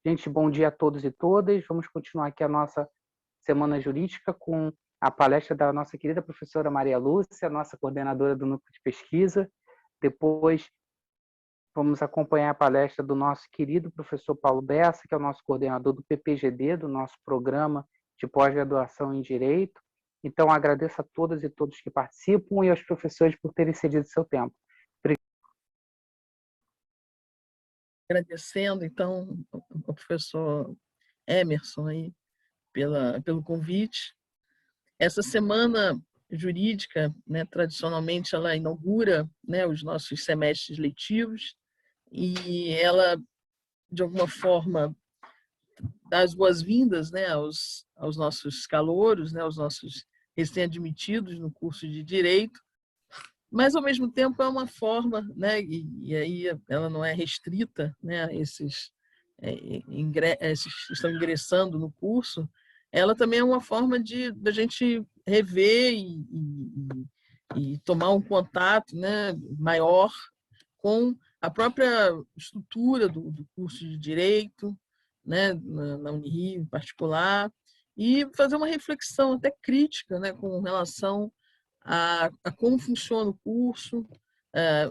Gente, bom dia a todos e todas. Vamos continuar aqui a nossa Semana Jurídica com a palestra da nossa querida professora Maria Lúcia, nossa coordenadora do Núcleo de Pesquisa. Depois, vamos acompanhar a palestra do nosso querido professor Paulo Bessa, que é o nosso coordenador do PPGD, do nosso programa de pós-graduação em Direito. Então, agradeço a todas e todos que participam e aos professores por terem cedido seu tempo. Agradecendo, então, ao professor Emerson aí pelo convite. Essa semana jurídica, né, tradicionalmente, ela inaugura, né, os nossos semestres letivos e ela, de alguma forma, dá as boas-vindas, né, aos nossos calouros, né, aos nossos recém-admitidos no curso de Direito, mas, ao mesmo tempo, é uma forma, né, e aí ela não é restrita, né, a esses que estão ingressando no curso, ela também é uma forma da gente rever e tomar um contato, né, maior com a própria estrutura do curso de Direito, né, na Unirio em particular, e fazer uma reflexão até crítica, né, com relação a como funciona o curso,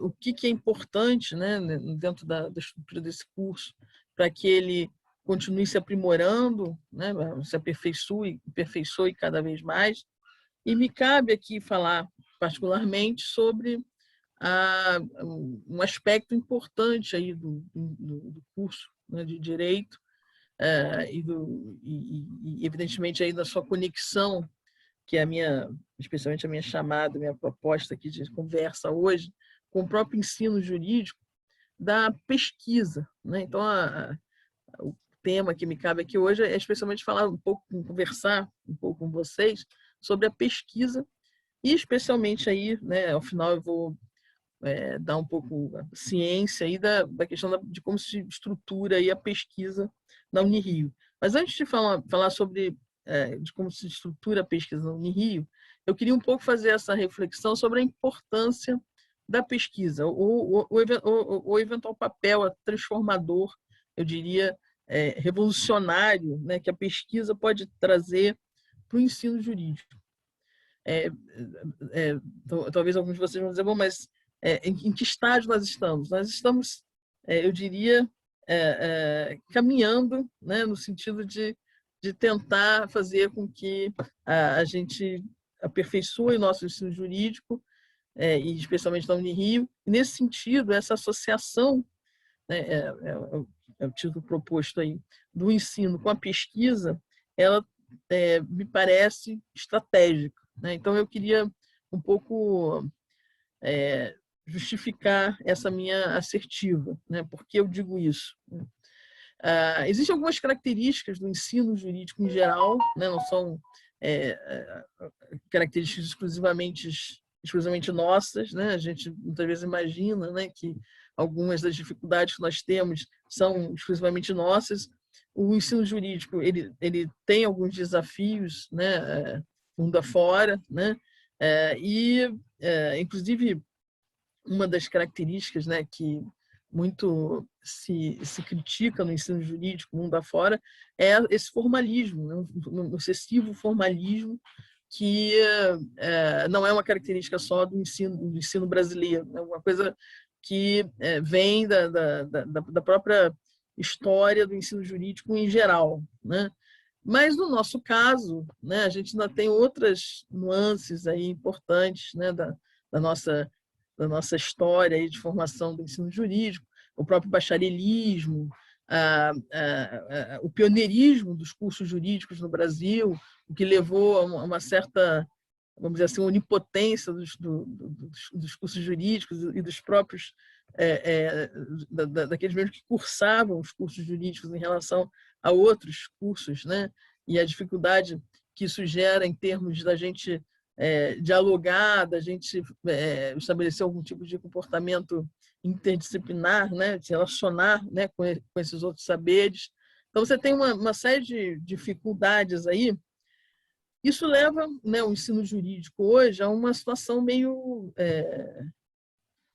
o que é importante, né, dentro da estrutura desse curso, para que ele continue se aprimorando, né, se aperfeiçoe cada vez mais. E me cabe aqui falar particularmente sobre um aspecto importante aí do curso, né, de Direito, e, evidentemente, aí da sua conexão, que é especialmente a minha chamada, a minha proposta aqui de conversa hoje, com o próprio ensino jurídico da pesquisa, né? Então, o tema que me cabe aqui hoje é especialmente conversar um pouco com vocês sobre a pesquisa e, especialmente aí, né, ao final eu vou dar um pouco a ciência aí da questão de como se estrutura aí a pesquisa na Unirio. Mas antes de falar sobre de como se estrutura a pesquisa na Unirio, eu queria um pouco fazer essa reflexão sobre a importância da pesquisa, o eventual papel transformador, eu diria, revolucionário, né, que a pesquisa pode trazer para o ensino jurídico. Talvez alguns de vocês vão dizer, bom, mas em que estágio nós estamos? Nós estamos, eu diria, caminhando, né, no sentido de tentar fazer com que a gente aperfeiçoe o nosso ensino jurídico, e especialmente na Unirio. E, nesse sentido, essa associação, né, é o título proposto aí, do ensino com a pesquisa, ela me parece estratégica, né? Então, eu queria um pouco justificar essa minha assertiva, né? Por que eu digo isso? Existem algumas características do ensino jurídico em geral, né? Não são características exclusivamente nossas, né? A gente muitas vezes imagina, né, que algumas das dificuldades que nós temos são exclusivamente nossas. O ensino jurídico ele tem alguns desafios, né, mundo afora, né? Inclusive, uma das características, né, que muito se critica no ensino jurídico mundo afora é esse formalismo, né, um excessivo formalismo que não é uma característica só do ensino brasileiro, é uma coisa que vem da própria história do ensino jurídico em geral, né? Mas, no nosso caso, né, a gente ainda tem outras nuances aí importantes, né, da nossa história aí de formação do ensino jurídico, o próprio bacharelismo, o pioneirismo dos cursos jurídicos no Brasil, o que levou a uma certa, vamos dizer assim, onipotência dos cursos jurídicos e dos próprios, daqueles mesmos que cursavam os cursos jurídicos em relação a outros cursos, né? E a dificuldade que isso gera em termos da gente dialogar, da gente estabelecer algum tipo de comportamento interdisciplinar, né? De se relacionar, né, com esses outros saberes. Então, você tem uma série de dificuldades aí. Isso leva, né, o ensino jurídico hoje a uma situação meio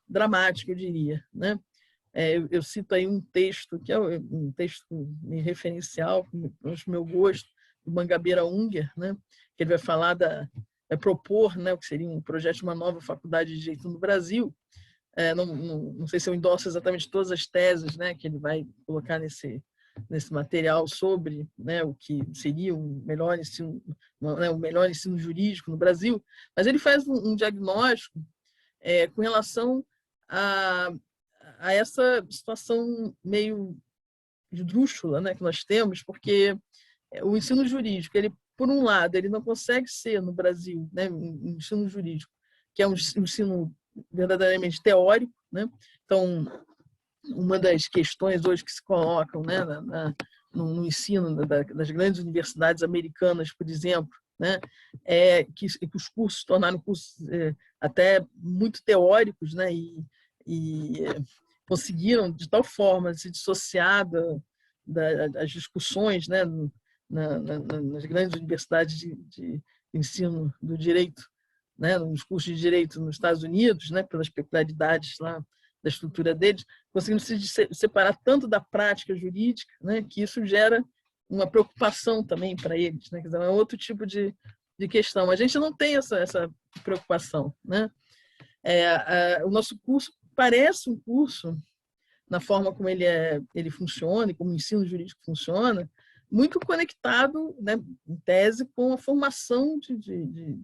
dramática, eu diria, né? Eu cito aí um texto, que é um texto referencial, para o meu gosto, do Mangabeira Unger, né? Que ele vai falar propor, né, o que seria um projeto de uma nova faculdade de Direito no Brasil. Não sei se eu endosso exatamente todas as teses, né, que ele vai colocar nesse material sobre, né, o que seria um melhor ensino, né, o melhor ensino jurídico no Brasil, mas ele faz um diagnóstico com relação a essa situação meio esdrúxula, né, que nós temos, porque o ensino jurídico, ele, por um lado, ele não consegue ser no Brasil, né, um ensino jurídico, que é um ensino verdadeiramente teórico, né? Então, uma das questões hoje que se colocam, né, no ensino das grandes universidades americanas, por exemplo, né, é que os cursos se tornaram cursos até muito teóricos, né, e conseguiram de tal forma se dissociar das discussões, né, nas grandes universidades de ensino do direito, né, nos cursos de direito nos Estados Unidos, né, pelas peculiaridades lá da estrutura deles, conseguindo se separar tanto da prática jurídica, né, que isso gera uma preocupação também para eles, né, quer dizer, é outro tipo de questão. A gente não tem essa preocupação, né? O nosso curso parece um curso, na forma como ele funciona e como o ensino jurídico funciona, muito conectado, né, em tese, com a formação de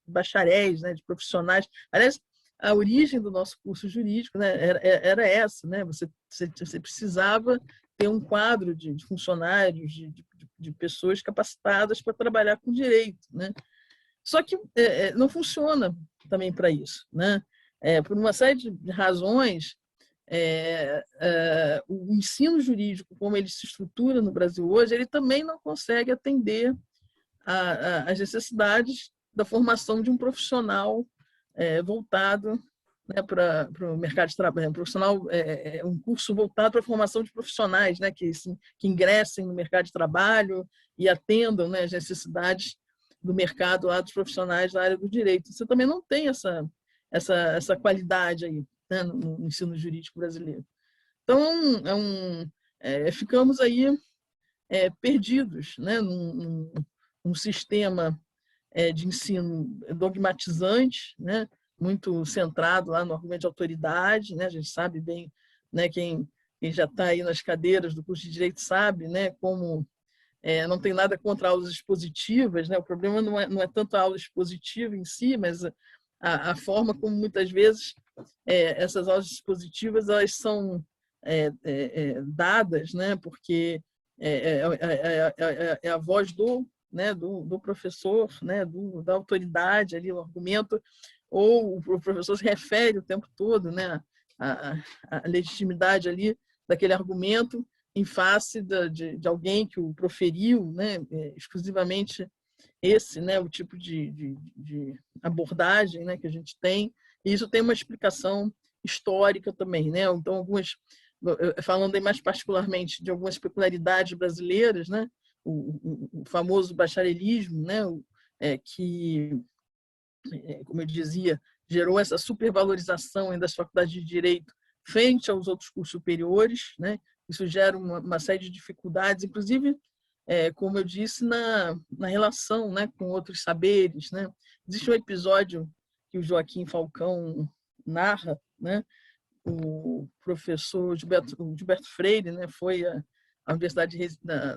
bacharéis, né, de profissionais. Aliás, a origem do nosso curso jurídico, né, era essa, né? Você precisava ter um quadro de funcionários, de pessoas capacitadas para trabalhar com direito, né? Só que não funciona também para isso, né? Por uma série de razões, o ensino jurídico, como ele se estrutura no Brasil hoje, ele também não consegue atender às necessidades da formação de um profissional voltado, né, para o mercado de trabalho, um curso voltado para a formação de profissionais, né, que ingressem no mercado de trabalho e atendam, né, as necessidades do mercado lá dos profissionais da área do direito. Você também não tem essa qualidade aí, né, no ensino jurídico brasileiro. Então, ficamos aí perdidos, né, num sistema de ensino dogmatizante, né, muito centrado lá no argumento de autoridade, né, a gente sabe bem, né, quem já está aí nas cadeiras do curso de Direito sabe, né, como não tem nada contra aulas expositivas, né, o problema não é tanto a aula expositiva em si, mas a forma como muitas vezes essas aulas expositivas elas são dadas, né, porque é a voz né, do professor, né, da autoridade ali, o argumento, ou o professor se refere o tempo todo, né, à legitimidade ali daquele argumento em face de alguém que o proferiu, né, exclusivamente esse, né, o tipo de abordagem, né, que a gente tem, e isso tem uma explicação histórica também, né? Então, falando aí mais particularmente de algumas peculiaridades brasileiras, né, o famoso bacharelismo, né, que, como eu dizia, gerou essa supervalorização das faculdades de direito frente aos outros cursos superiores, né? Isso gera uma série de dificuldades, inclusive, como eu disse, na relação, né, com outros saberes, né? Existe um episódio que o Joaquim Falcão narra, né? O professor Gilberto Freire, né, foi à Universidade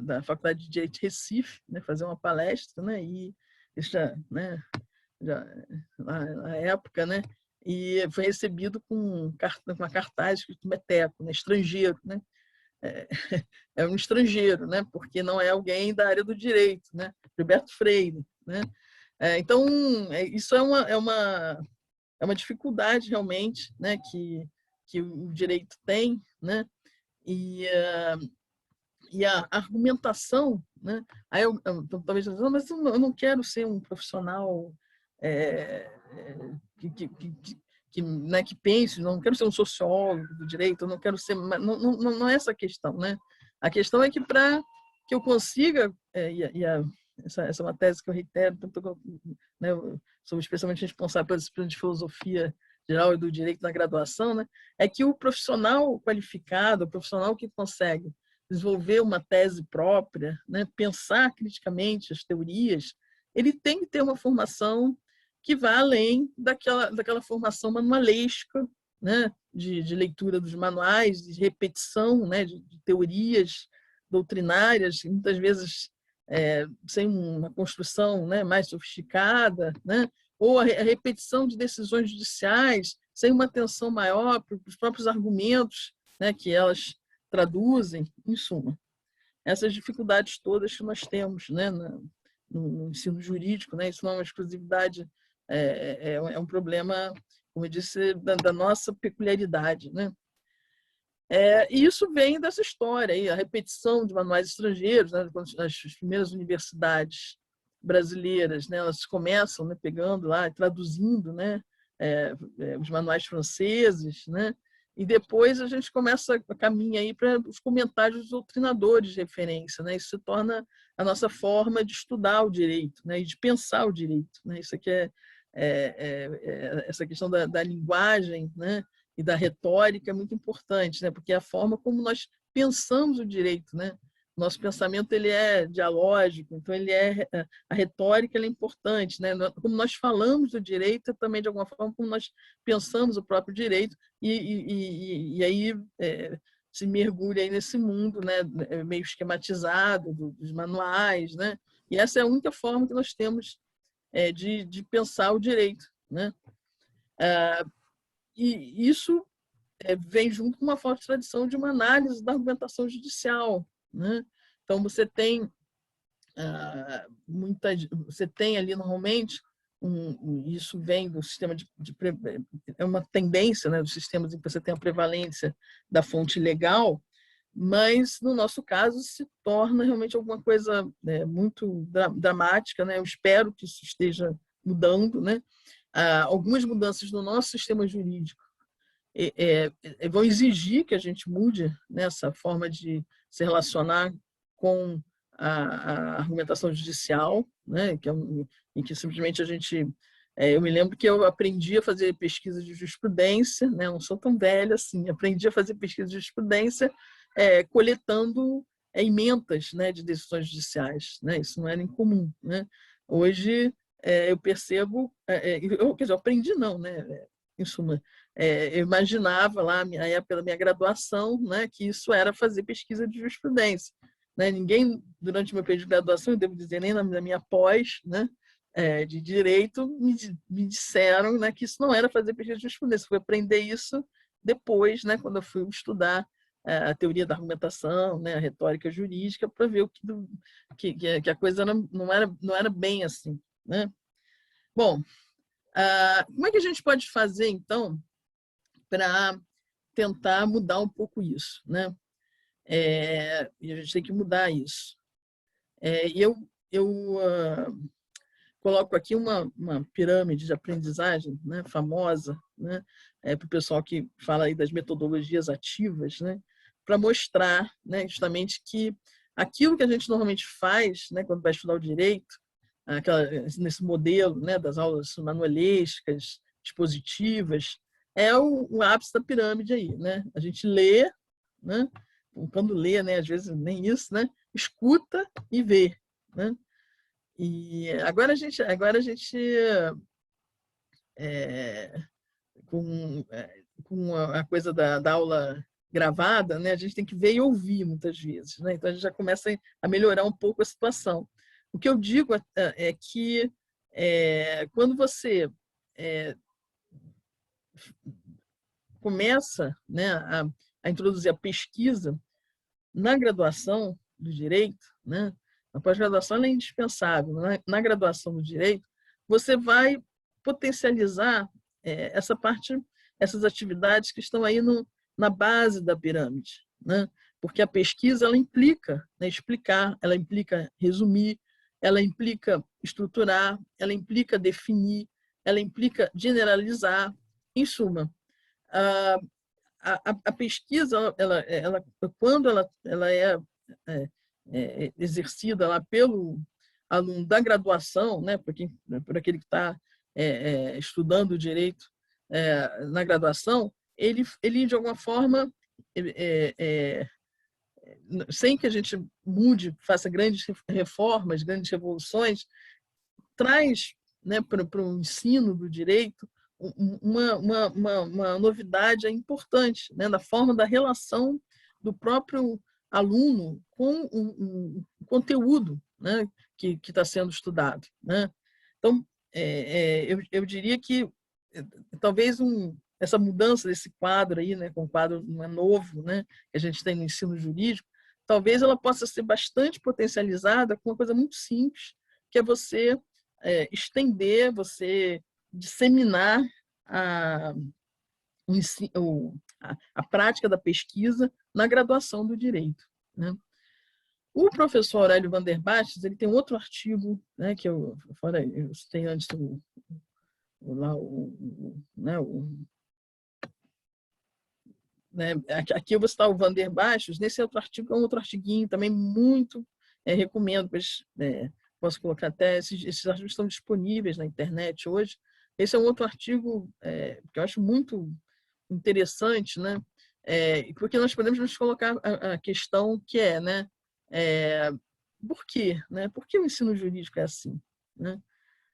da Faculdade de Direito de Recife, né, fazer uma palestra, né, e né, na época, né, e foi recebido com uma cartaz escrito Meteco, né, estrangeiro, né, um estrangeiro, né, porque não é alguém da área do direito, né, Gilberto Freire, né. Então isso é uma dificuldade realmente, né, que o direito tem, né, e a argumentação, né, aí talvez mas eu não quero ser um profissional né, que pense, não quero ser um sociólogo do direito, eu não quero ser, não é essa a questão, né? A questão é que para que eu consiga, essa é uma tese que eu reitero, né, eu sou especialmente responsável pela disciplina de filosofia geral e do direito na graduação, né, é que o profissional qualificado, o profissional que consegue desenvolver uma tese própria, né, pensar criticamente as teorias, ele tem que ter uma formação que vá além daquela formação manualesca, né, de leitura dos manuais, de repetição, né, de teorias doutrinárias, muitas vezes sem uma construção, né, mais sofisticada, né, ou a repetição de decisões judiciais sem uma atenção maior para os próprios argumentos, né, que elas traduzem, em suma. Essas dificuldades todas que nós temos, né, no ensino jurídico, né, isso não é uma exclusividade, é um problema, como eu disse, da nossa peculiaridade, né? E isso vem dessa história, aí, a repetição de manuais estrangeiros, né, as primeiras universidades brasileiras, né, elas começam, né, pegando lá, traduzindo, né, os manuais franceses, né, e depois a gente começa a caminhar aí para os comentários dos doutrinadores de referência, né, isso se torna a nossa forma de estudar o direito, né, e de pensar o direito, né, isso aqui essa questão da linguagem, né, e da retórica é muito importante, né, porque é a forma como nós pensamos o direito, né, nosso pensamento ele é dialógico, então a retórica ela é importante, né? Como nós falamos do direito, também de alguma forma como nós pensamos o próprio direito e aí se mergulha aí nesse mundo, né? Meio esquematizado dos manuais, né? E essa é a única forma que nós temos de pensar o direito, né? E isso vem junto com uma forte tradição de uma análise da argumentação judicial, né? Então você tem você tem ali normalmente isso vem do sistema é uma tendência, né, dos sistemas em que você tem a prevalência da fonte legal, mas no nosso caso se torna realmente alguma coisa muito dramática, né? Eu espero que isso esteja mudando, né? Algumas mudanças no nosso sistema jurídico vão exigir que a gente mude nessa forma de se relacionar com a argumentação judicial, né? Em que simplesmente a gente... eu me lembro que eu aprendi a fazer pesquisa de jurisprudência, né? Não sou tão velha assim, aprendi a fazer pesquisa de jurisprudência coletando emendas, né, de decisões judiciais, né? Isso não era incomum, né? Hoje eu percebo, quer dizer, eu aprendi não, né? Em suma, eu imaginava lá, na época da minha graduação, né, que isso era fazer pesquisa de jurisprudência. Né? Ninguém, durante o meu período de graduação, eu devo dizer, nem na minha pós, né, de direito, me disseram, né, que isso não era fazer pesquisa de jurisprudência. Eu fui aprender isso depois, né, quando eu fui estudar a teoria da argumentação, né, a retórica jurídica, para ver que a coisa não era bem assim. Né? Bom, como é que a gente pode fazer, então, para tentar mudar um pouco isso, né? E a gente tem que mudar isso. Eu coloco aqui uma pirâmide de aprendizagem, né, famosa, né, para o pessoal que fala aí das metodologias ativas, né, para mostrar, né, justamente que aquilo que a gente normalmente faz, né, quando vai estudar o direito, nesse modelo, né, das aulas manualescas, expositivas, é o ápice da pirâmide aí, né? A gente lê, né? Quando lê, né, às vezes nem isso, né? Escuta e vê, né? E agora a gente com a coisa da aula gravada, né? A gente tem que ver e ouvir muitas vezes, né? Então a gente já começa a melhorar um pouco a situação. O que eu digo é que quando você começa, né, a introduzir a pesquisa na graduação do direito, né, na pós-graduação ela é indispensável, na graduação do direito, você vai potencializar essas atividades que estão aí na base da pirâmide, né? Porque a pesquisa ela implica, né, explicar, ela implica resumir, ela implica estruturar, ela implica definir, ela implica generalizar. Em suma, a pesquisa, quando ela é exercida lá pelo aluno da graduação, né, por aquele que está estudando o direito na graduação, ele de alguma forma, sem que a gente mude, faça grandes reformas, grandes revoluções, traz, né, para o ensino do direito uma novidade importante, né, na forma da relação do próprio aluno com o conteúdo, né, que está sendo estudado, né? Então, eu diria que talvez essa mudança desse quadro aí, né, com um quadro não é novo, né, que a gente tem no ensino jurídico, talvez ela possa ser bastante potencializada com uma coisa muito simples, que é você estender, você disseminar a, a prática da pesquisa na graduação do direito, né? O professor Aurélio van der Bastes, ele tem outro artigo, né, que eu citei antes aqui eu vou citar o Van der Bastos, nesse outro artigo é um outro artiguinho também muito recomendo, posso colocar até, esses artigos estão disponíveis na internet hoje. Esse é um outro artigo que eu acho muito interessante, né? Porque nós podemos nos colocar a questão que né? Por quê? Né? Por que o ensino jurídico é assim? Né?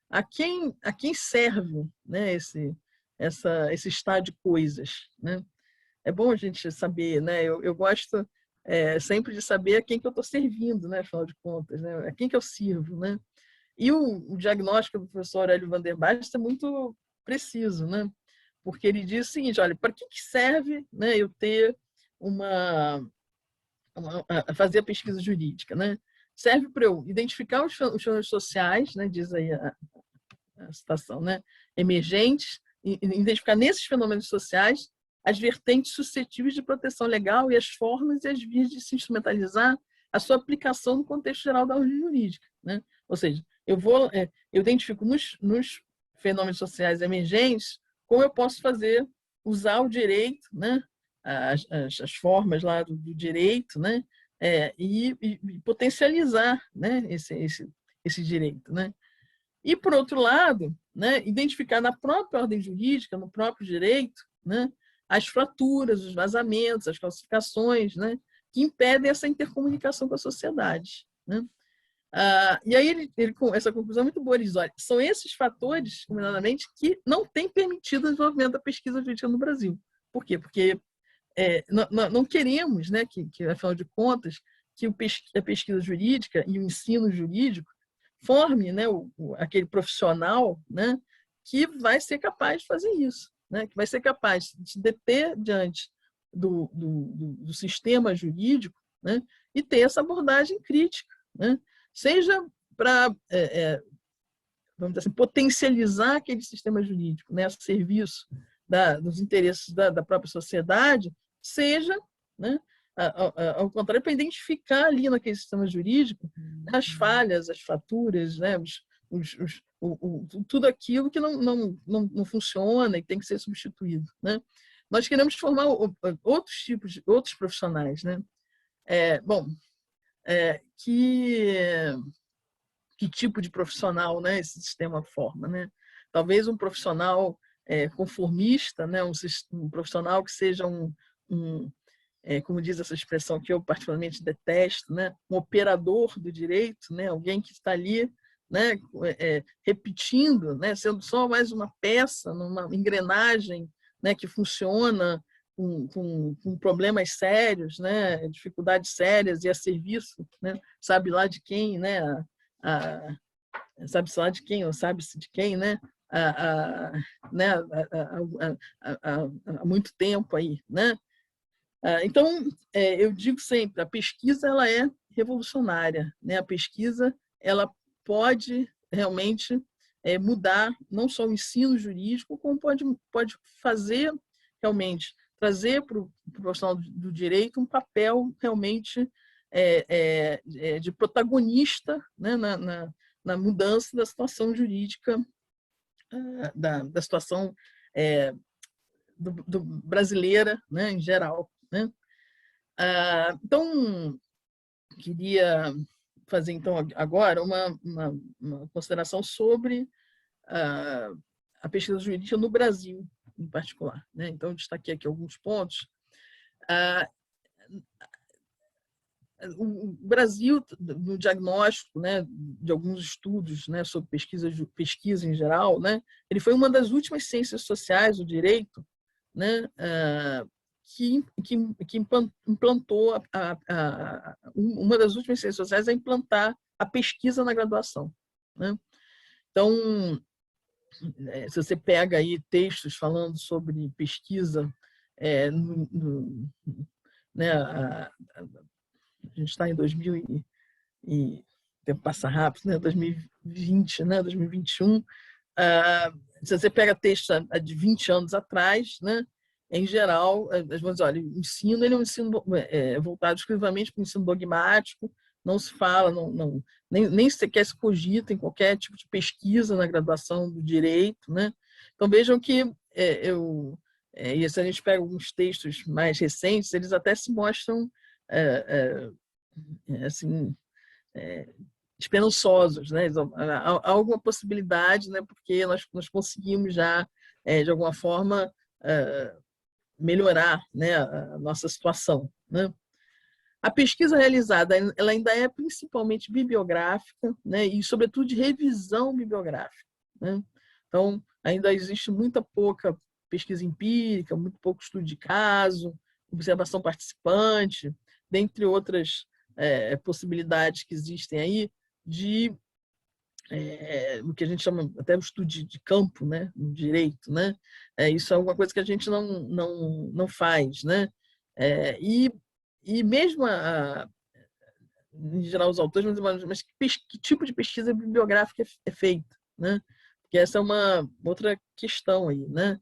A quem serve, né, esse estado de coisas, né? É bom a gente saber, né? Eu gosto sempre de saber a quem que eu estou servindo, né? Afinal de contas, né? A quem que eu sirvo, né? E o diagnóstico do professor Aurélio van der Bastos é muito preciso, né? Porque ele diz o seguinte: olha, para que serve, né, eu ter fazer a pesquisa jurídica, né? Serve para eu identificar os fenômenos sociais, né? Diz aí a citação, né? Emergentes, identificar nesses fenômenos sociais as vertentes suscetíveis de proteção legal e as formas e as vias de se instrumentalizar a sua aplicação no contexto geral da ordem jurídica, né? Ou seja, eu identifico nos fenômenos sociais emergentes como eu posso usar o direito, né? As formas lá do direito, né? E potencializar, né? Esse direito, né? E, por outro lado, né, identificar na própria ordem jurídica, no próprio direito, né, as fraturas, os vazamentos, as falsificações, né, que impedem essa intercomunicação com a sociedade, né? E aí essa conclusão é muito boa, ele diz: olha, são esses fatores, combinadamente, que não têm permitido o desenvolvimento da pesquisa jurídica no Brasil. Por quê? Porque não queremos, né, que, afinal de contas, que a pesquisa jurídica e o ensino jurídico forme, né, aquele profissional, né, que vai ser capaz de fazer isso, né, que vai ser capaz de se deter diante do sistema jurídico, né, e ter essa abordagem crítica, né, seja para, vamos dizer assim, potencializar aquele sistema jurídico, né, a serviço dos interesses da própria sociedade, seja, né, ao contrário, para identificar ali naquele sistema jurídico as falhas, as fraturas, né, tudo aquilo que não funciona e tem que ser substituído, né? Nós queremos formar outros profissionais, né? Que tipo de profissional, né, esse sistema forma, né? Talvez um profissional conformista, né, um profissional que seja como diz essa expressão que eu particularmente detesto, né, um operador do direito, né, alguém que está ali, né, repetindo, né, sendo só mais uma peça numa engrenagem, né, que funciona com problemas sérios, né, dificuldades sérias e a serviço, né, sabe lá de quem, né, sabe-se lá de quem ou sabe-se de quem, né, né, há muito tempo aí, né? Então, eu digo sempre, a pesquisa ela é revolucionária, né? A pesquisa ela pode realmente mudar não só o ensino jurídico, como pode fazer realmente, trazer para o profissional do direito um papel realmente de protagonista, né? na mudança da situação jurídica, da situação brasileira, né? Em geral, né? Então, queria fazer então agora uma consideração sobre a pesquisa jurídica no Brasil, em particular, né? Então, eu destaquei aqui alguns pontos. Ah, o Brasil, no diagnóstico, né, de alguns estudos, né, sobre pesquisa em geral, né, ele foi uma das últimas ciências sociais, o direito, né, que implantou uma das últimas ciências sociais a implantar a pesquisa na graduação, né? Então, se você pega aí textos falando sobre pesquisa, né, a gente está em 2000 e o tempo passa rápido, né? 2020, né? 2021. Se você pega textos de 20 anos atrás, né? Em geral, as vão dizer, olha, o ensino ele é um ensino voltado exclusivamente para o ensino dogmático, não se fala, nem sequer se cogita em qualquer tipo de pesquisa na graduação do direito, né? Então vejam que e se a gente pega alguns textos mais recentes, eles até se mostram assim, esperançosos, né? Há alguma possibilidade, né? Porque nós conseguimos já, de alguma forma, melhorar, né, a nossa situação, né? A pesquisa realizada, ela ainda é principalmente bibliográfica, né? E, sobretudo, de revisão bibliográfica, né? Então, ainda existe muita pouca pesquisa empírica, muito pouco estudo de caso, observação participante, dentre outras possibilidades que existem aí de o que a gente chama até o estudo de campo, né, no direito, né? Isso é alguma coisa que a gente não faz, né? E mesmo em geral os autores, mas que tipo de pesquisa bibliográfica é feita, né? Porque essa é uma outra questão aí, né?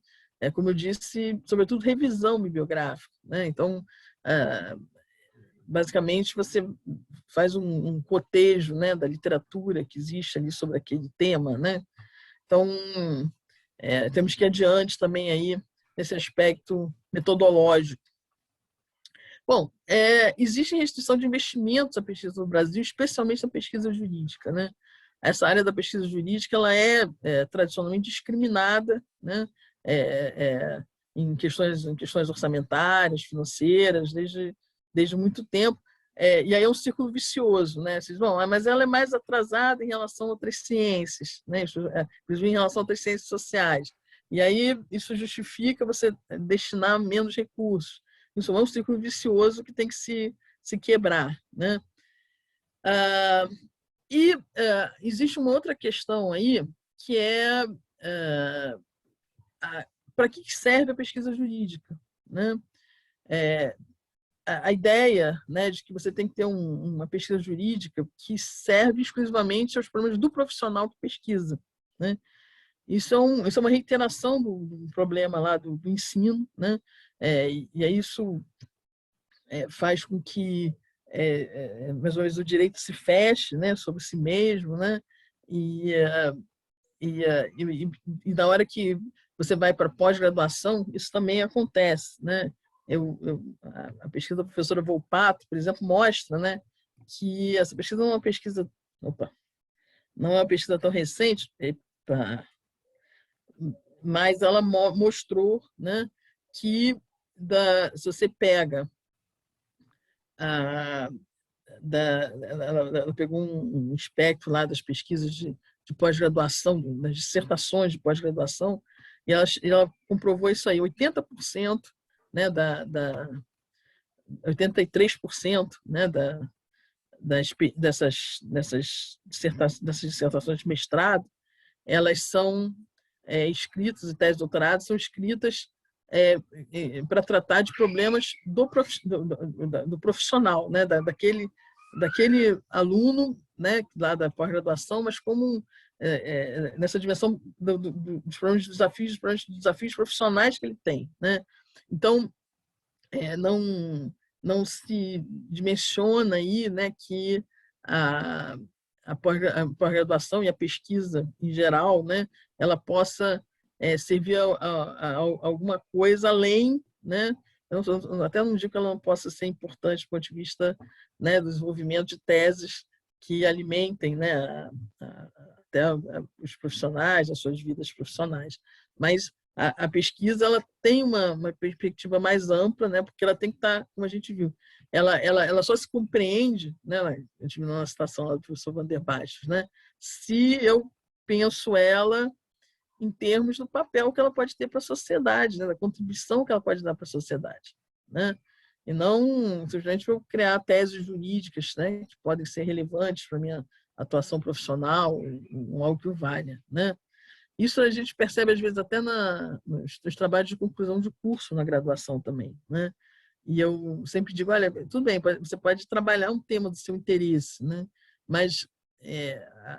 Como eu disse, sobretudo revisão bibliográfica, né? Então, basicamente você faz um cotejo, né, da literatura que existe ali sobre aquele tema, né? Então, temos que ir adiante também aí nesse aspecto metodológico. Bom, existe restrição de investimentos à pesquisa no Brasil, especialmente na pesquisa jurídica, né? Essa área da pesquisa jurídica ela é tradicionalmente discriminada, né? Em questões orçamentárias, financeiras, desde muito tempo. E aí é um círculo vicioso, né? Vocês vão, mas ela é mais atrasada em relação a outras ciências, né? Inclusive em relação a outras ciências sociais. E aí isso justifica você destinar menos recursos. Isso é um círculo vicioso que tem que se quebrar, né? Existe uma outra questão aí, que é para que serve a pesquisa jurídica, né? A ideia, né, de que você tem que ter uma pesquisa jurídica que serve exclusivamente aos problemas do profissional que pesquisa, né? Isso é uma reiteração do problema lá do ensino, né? E aí isso faz com que mais ou menos o direito se feche, né, sobre si mesmo, né? E na hora que você vai para pós-graduação, isso também acontece, né? A pesquisa da professora Volpato, por exemplo, mostra, né, que essa pesquisa não é uma pesquisa, não é uma pesquisa tão recente, mas ela mostrou, né, que se você pega ela pegou um espectro lá das pesquisas de pós-graduação, das dissertações de pós-graduação, e ela comprovou isso aí, 80%, né, 83%, né, dessas dissertações de mestrado, elas são escritas, e teses de doutorado, são escritas para tratar de problemas do profissional, né, daquele aluno, né, lá da pós-graduação, mas como nessa dimensão dos problemas de desafios profissionais que ele tem, né? Então, não se dimensiona aí, né, que a pós-graduação e a pesquisa em geral, né, ela possa servir a alguma coisa além, né? Eu até não digo que ela não possa ser importante do ponto de vista, né, do desenvolvimento de teses que alimentem, né, até os profissionais, as suas vidas profissionais, mas a pesquisa ela tem uma perspectiva mais ampla, né? Porque ela tem que estar, como a gente viu, ela só se compreende, né? A gente viu na citação lá do professor Van der Bastos, né? Se eu penso ela em termos do papel que ela pode ter para a sociedade, né? Da contribuição que ela pode dar para a sociedade, né? E não simplesmente eu criar teses jurídicas, né? Que podem ser relevantes para a minha atuação profissional, algo que o valha, né? Isso a gente percebe, às vezes, até nos trabalhos de conclusão de curso na graduação também, né? E eu sempre digo, olha, tudo bem, você pode trabalhar um tema do seu interesse, né? Mas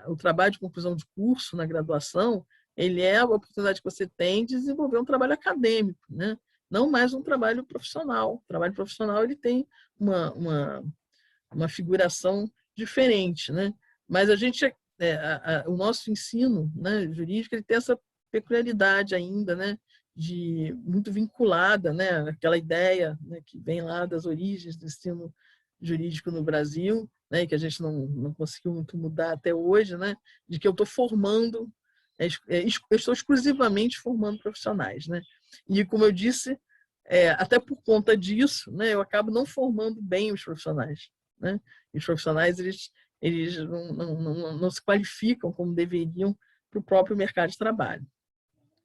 o trabalho de conclusão de curso na graduação, ele é a oportunidade que você tem de desenvolver um trabalho acadêmico, né? Não mais um trabalho profissional. O trabalho profissional ele tem uma figuração diferente, né? Mas a gente o nosso ensino, né, jurídico, ele tem essa peculiaridade ainda, né, de muito vinculada, né, aquela ideia, né, que vem lá das origens do ensino jurídico no Brasil, né, que a gente não conseguiu muito mudar até hoje, né, de que eu estou formando, eu estou exclusivamente formando profissionais, né? E como eu disse, até por conta disso, né, eu acabo não formando bem os profissionais, né? E os profissionais eles não se qualificam como deveriam para o próprio mercado de trabalho.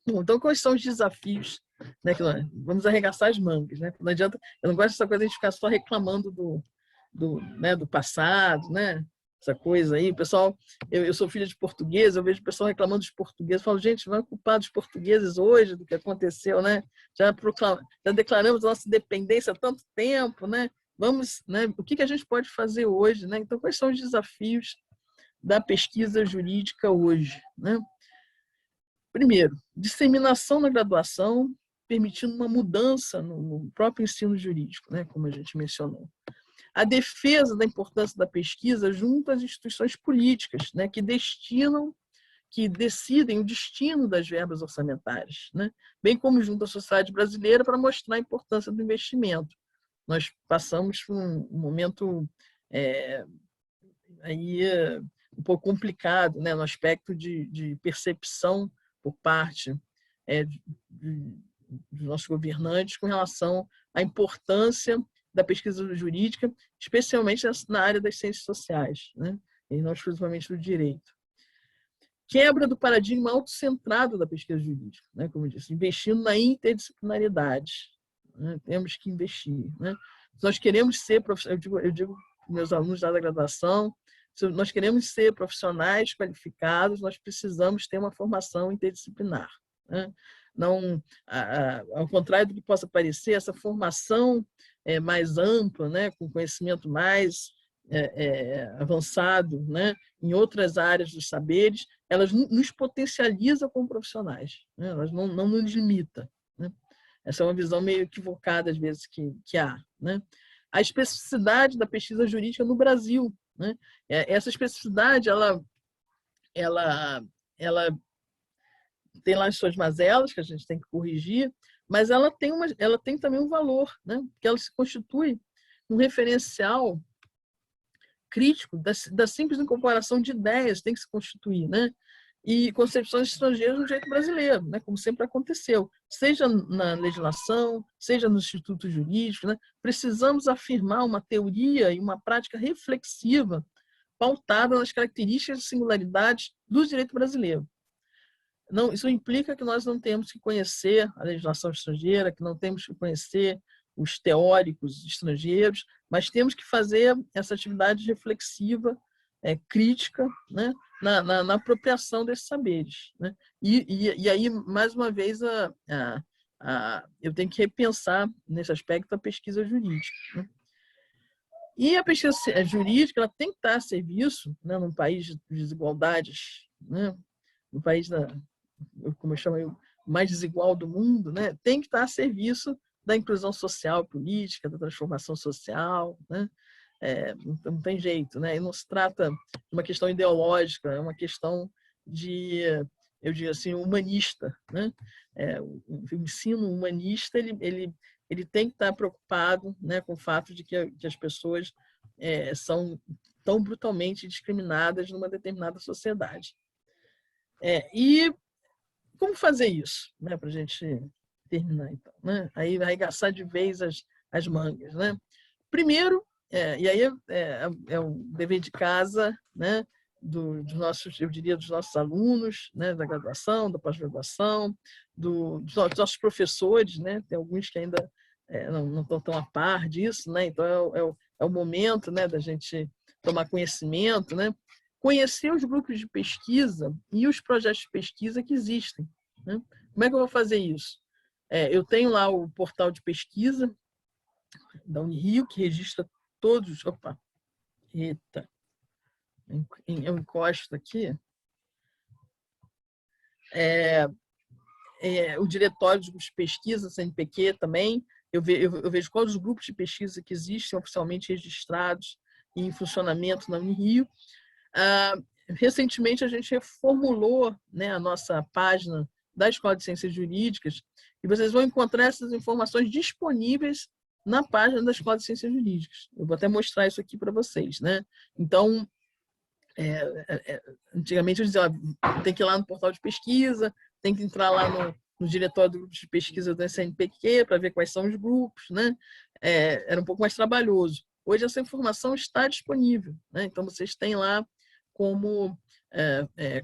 Bom, então, quais são os desafios? Né, vamos arregaçar as mangas. Né? Não adianta, eu não gosto dessa coisa de ficar só reclamando do passado, né? Essa coisa aí. Pessoal, eu sou filha de português, eu vejo o pessoal reclamando dos portugueses. Eu falo, gente, vamos culpar dos portugueses hoje do que aconteceu, né? Já declaramos nossa independência há tanto tempo, né? Vamos, né? O que a gente pode fazer hoje, né? Então, quais são os desafios da pesquisa jurídica hoje, né? Primeiro, disseminação na graduação, permitindo uma mudança no próprio ensino jurídico, né? Como a gente mencionou. A defesa da importância da pesquisa junto às instituições políticas, né? Que decidem o destino das verbas orçamentárias, né? Bem como junto à sociedade brasileira para mostrar a importância do investimento. Nós passamos por um momento um pouco complicado, né, no aspecto de percepção por parte dos nossos governantes com relação à importância da pesquisa jurídica, especialmente na área das ciências sociais, né, e não exclusivamente do direito. Quebra do paradigma autocentrado da pesquisa jurídica, né, como eu disse, investindo na interdisciplinaridade. Né, temos que investir. Né? Nós queremos ser, eu digo meus alunos da graduação, se nós queremos ser profissionais qualificados, nós precisamos ter uma formação interdisciplinar. Né? Não, ao contrário do que possa parecer, essa formação mais ampla, né, com conhecimento mais avançado, né, em outras áreas dos saberes, elas nos potencializam como profissionais, né? Elas não nos limitam. Né? Essa é uma visão meio equivocada, às vezes, que há. Né? A especificidade da pesquisa jurídica no Brasil. Né? Essa especificidade, ela tem lá as suas mazelas, que a gente tem que corrigir, mas ela tem também um valor, né? Porque ela se constitui um referencial crítico da simples incorporação de ideias, tem que se constituir, né? E concepções estrangeiras no jeito brasileiro, né? Como sempre aconteceu, seja na legislação, seja nos institutos jurídicos, né? Precisamos afirmar uma teoria e uma prática reflexiva pautada nas características e singularidades do direito brasileiro. Não, isso implica que nós não temos que conhecer a legislação estrangeira, que não temos que conhecer os teóricos estrangeiros, mas temos que fazer essa atividade reflexiva, crítica, né, na apropriação desses saberes. Né? E aí, mais uma vez, eu tenho que repensar, nesse aspecto, a pesquisa jurídica. Né? E a pesquisa jurídica ela tem que estar a serviço, né, num país de desigualdades, né, no país como eu chamo, o mais desigual do mundo, né, tem que estar a serviço da inclusão social, política, da transformação social, né? Não tem jeito, né? E não se trata de uma questão ideológica, é uma questão eu digo assim, humanista, né? O ensino humanista ele tem que estar preocupado, né, com o fato de que as pessoas são tão brutalmente discriminadas numa determinada sociedade. E como fazer isso, né, para a gente terminar, então, né? Aí arregaçar de vez as mangas, né? Primeiro, e aí é o dever de casa, né, dos nossos, eu diria, dos nossos alunos, né, da graduação, da pós-graduação, dos nossos professores, né? Tem alguns que ainda não estão tão a par disso, né? Então é o momento, né, da gente tomar conhecimento, né? Conhecer os grupos de pesquisa e os projetos de pesquisa que existem, né? Como é que eu vou fazer isso? Eu tenho lá o portal de pesquisa da Unirio, que registra todos... Opa! Eita! Eu encosto aqui. O diretório dos grupos de pesquisa, CNPq também. Eu vejo quais os grupos de pesquisa que existem oficialmente registrados e em funcionamento na Unirio. Recentemente, a gente reformulou, né, a nossa página da Escola de Ciências Jurídicas e vocês vão encontrar essas informações disponíveis na página da Escola de Ciências Jurídicas. Eu vou até mostrar isso aqui para vocês, né? Então, antigamente eu dizia, tem que ir lá no portal de pesquisa, tem que entrar lá no diretório do grupo de pesquisa do SNPq para ver quais são os grupos, né? Era um pouco mais trabalhoso. Hoje essa informação está disponível, né? Então vocês têm lá como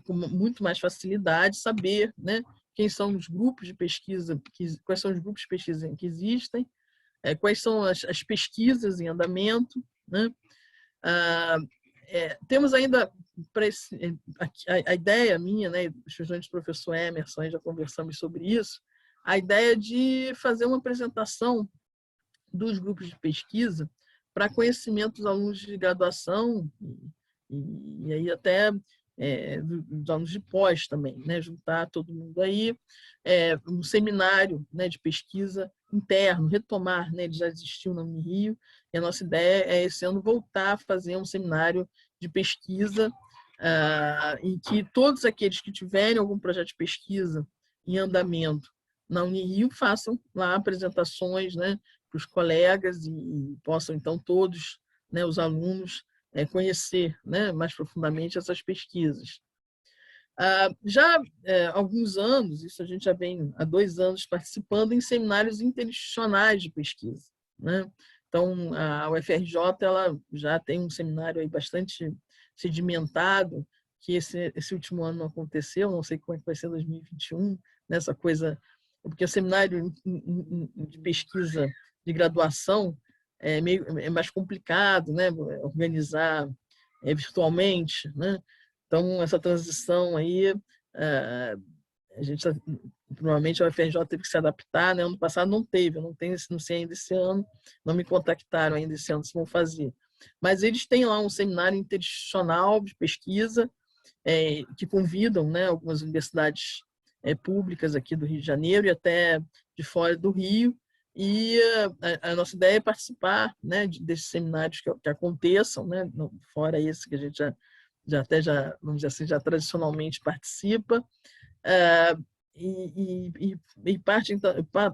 com muito mais facilidade saber, né, quem são os grupos de pesquisa, quais são os grupos de pesquisa que existem, quais são as pesquisas em andamento, né? Temos ainda a ideia minha, né, dos professor Emerson, já conversamos sobre isso, a ideia de fazer uma apresentação dos grupos de pesquisa para conhecimento dos alunos de graduação e aí até dos alunos de pós também, né? Juntar todo mundo aí, um seminário, né, de pesquisa interno, retomar, né? Ele já existiu na Unirio, e a nossa ideia é esse ano voltar a fazer um seminário de pesquisa em que todos aqueles que tiverem algum projeto de pesquisa em andamento na Unirio façam lá apresentações, né, para os colegas e possam então todos, né, os alunos conhecer, né, mais profundamente essas pesquisas. Já há alguns anos, isso a gente já vem há 2 anos participando em seminários interinstitucionais de pesquisa, né? Então, a UFRJ ela já tem um seminário aí bastante sedimentado, que esse último ano não aconteceu, não sei como é que vai ser 2021, nessa coisa, porque o seminário de pesquisa de graduação é mais complicado, né, organizar virtualmente, né? Então, essa transição aí, a gente provavelmente a UFRJ teve que se adaptar, né? Ano passado não teve, eu não sei ainda esse ano, não me contactaram ainda esse ano se vão fazer. Mas eles têm lá um seminário interinstitucional de pesquisa que convidam, né, algumas universidades públicas aqui do Rio de Janeiro e até de fora do Rio, e a nossa ideia é participar, né, desses seminários que aconteçam, né, fora esse que a gente vamos dizer assim, já tradicionalmente participa,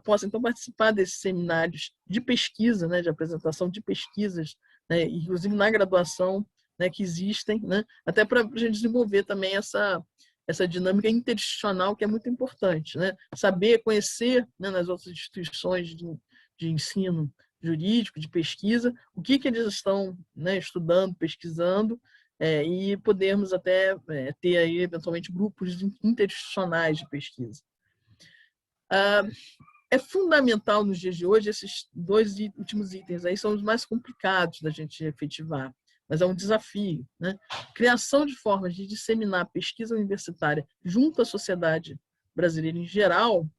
possa então participar desses seminários de pesquisa, né, de apresentação de pesquisas, né, inclusive na graduação, né, que existem, né, até para a gente desenvolver também essa dinâmica interinstitucional que é muito importante, né? Saber, conhecer, né, nas outras instituições de ensino jurídico, de pesquisa, o que eles estão, né, estudando, pesquisando, e podermos até ter aí, eventualmente, grupos interinstitucionais de pesquisa. É fundamental nos dias de hoje, esses 2 últimos itens aí são os mais complicados da gente efetivar, mas é um desafio, né? Criação de formas de disseminar a pesquisa universitária junto à sociedade brasileira em geral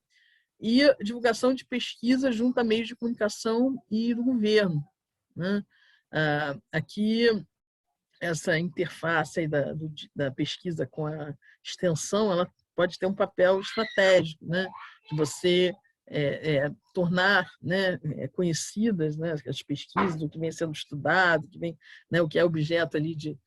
e divulgação de pesquisa junto a meios de comunicação e do governo, né? Aqui, essa interface aí da pesquisa com a extensão, ela pode ter um papel estratégico, né? De você tornar, né, conhecidas, né, as pesquisas, o que vem sendo estudado, né, o que é objeto ali de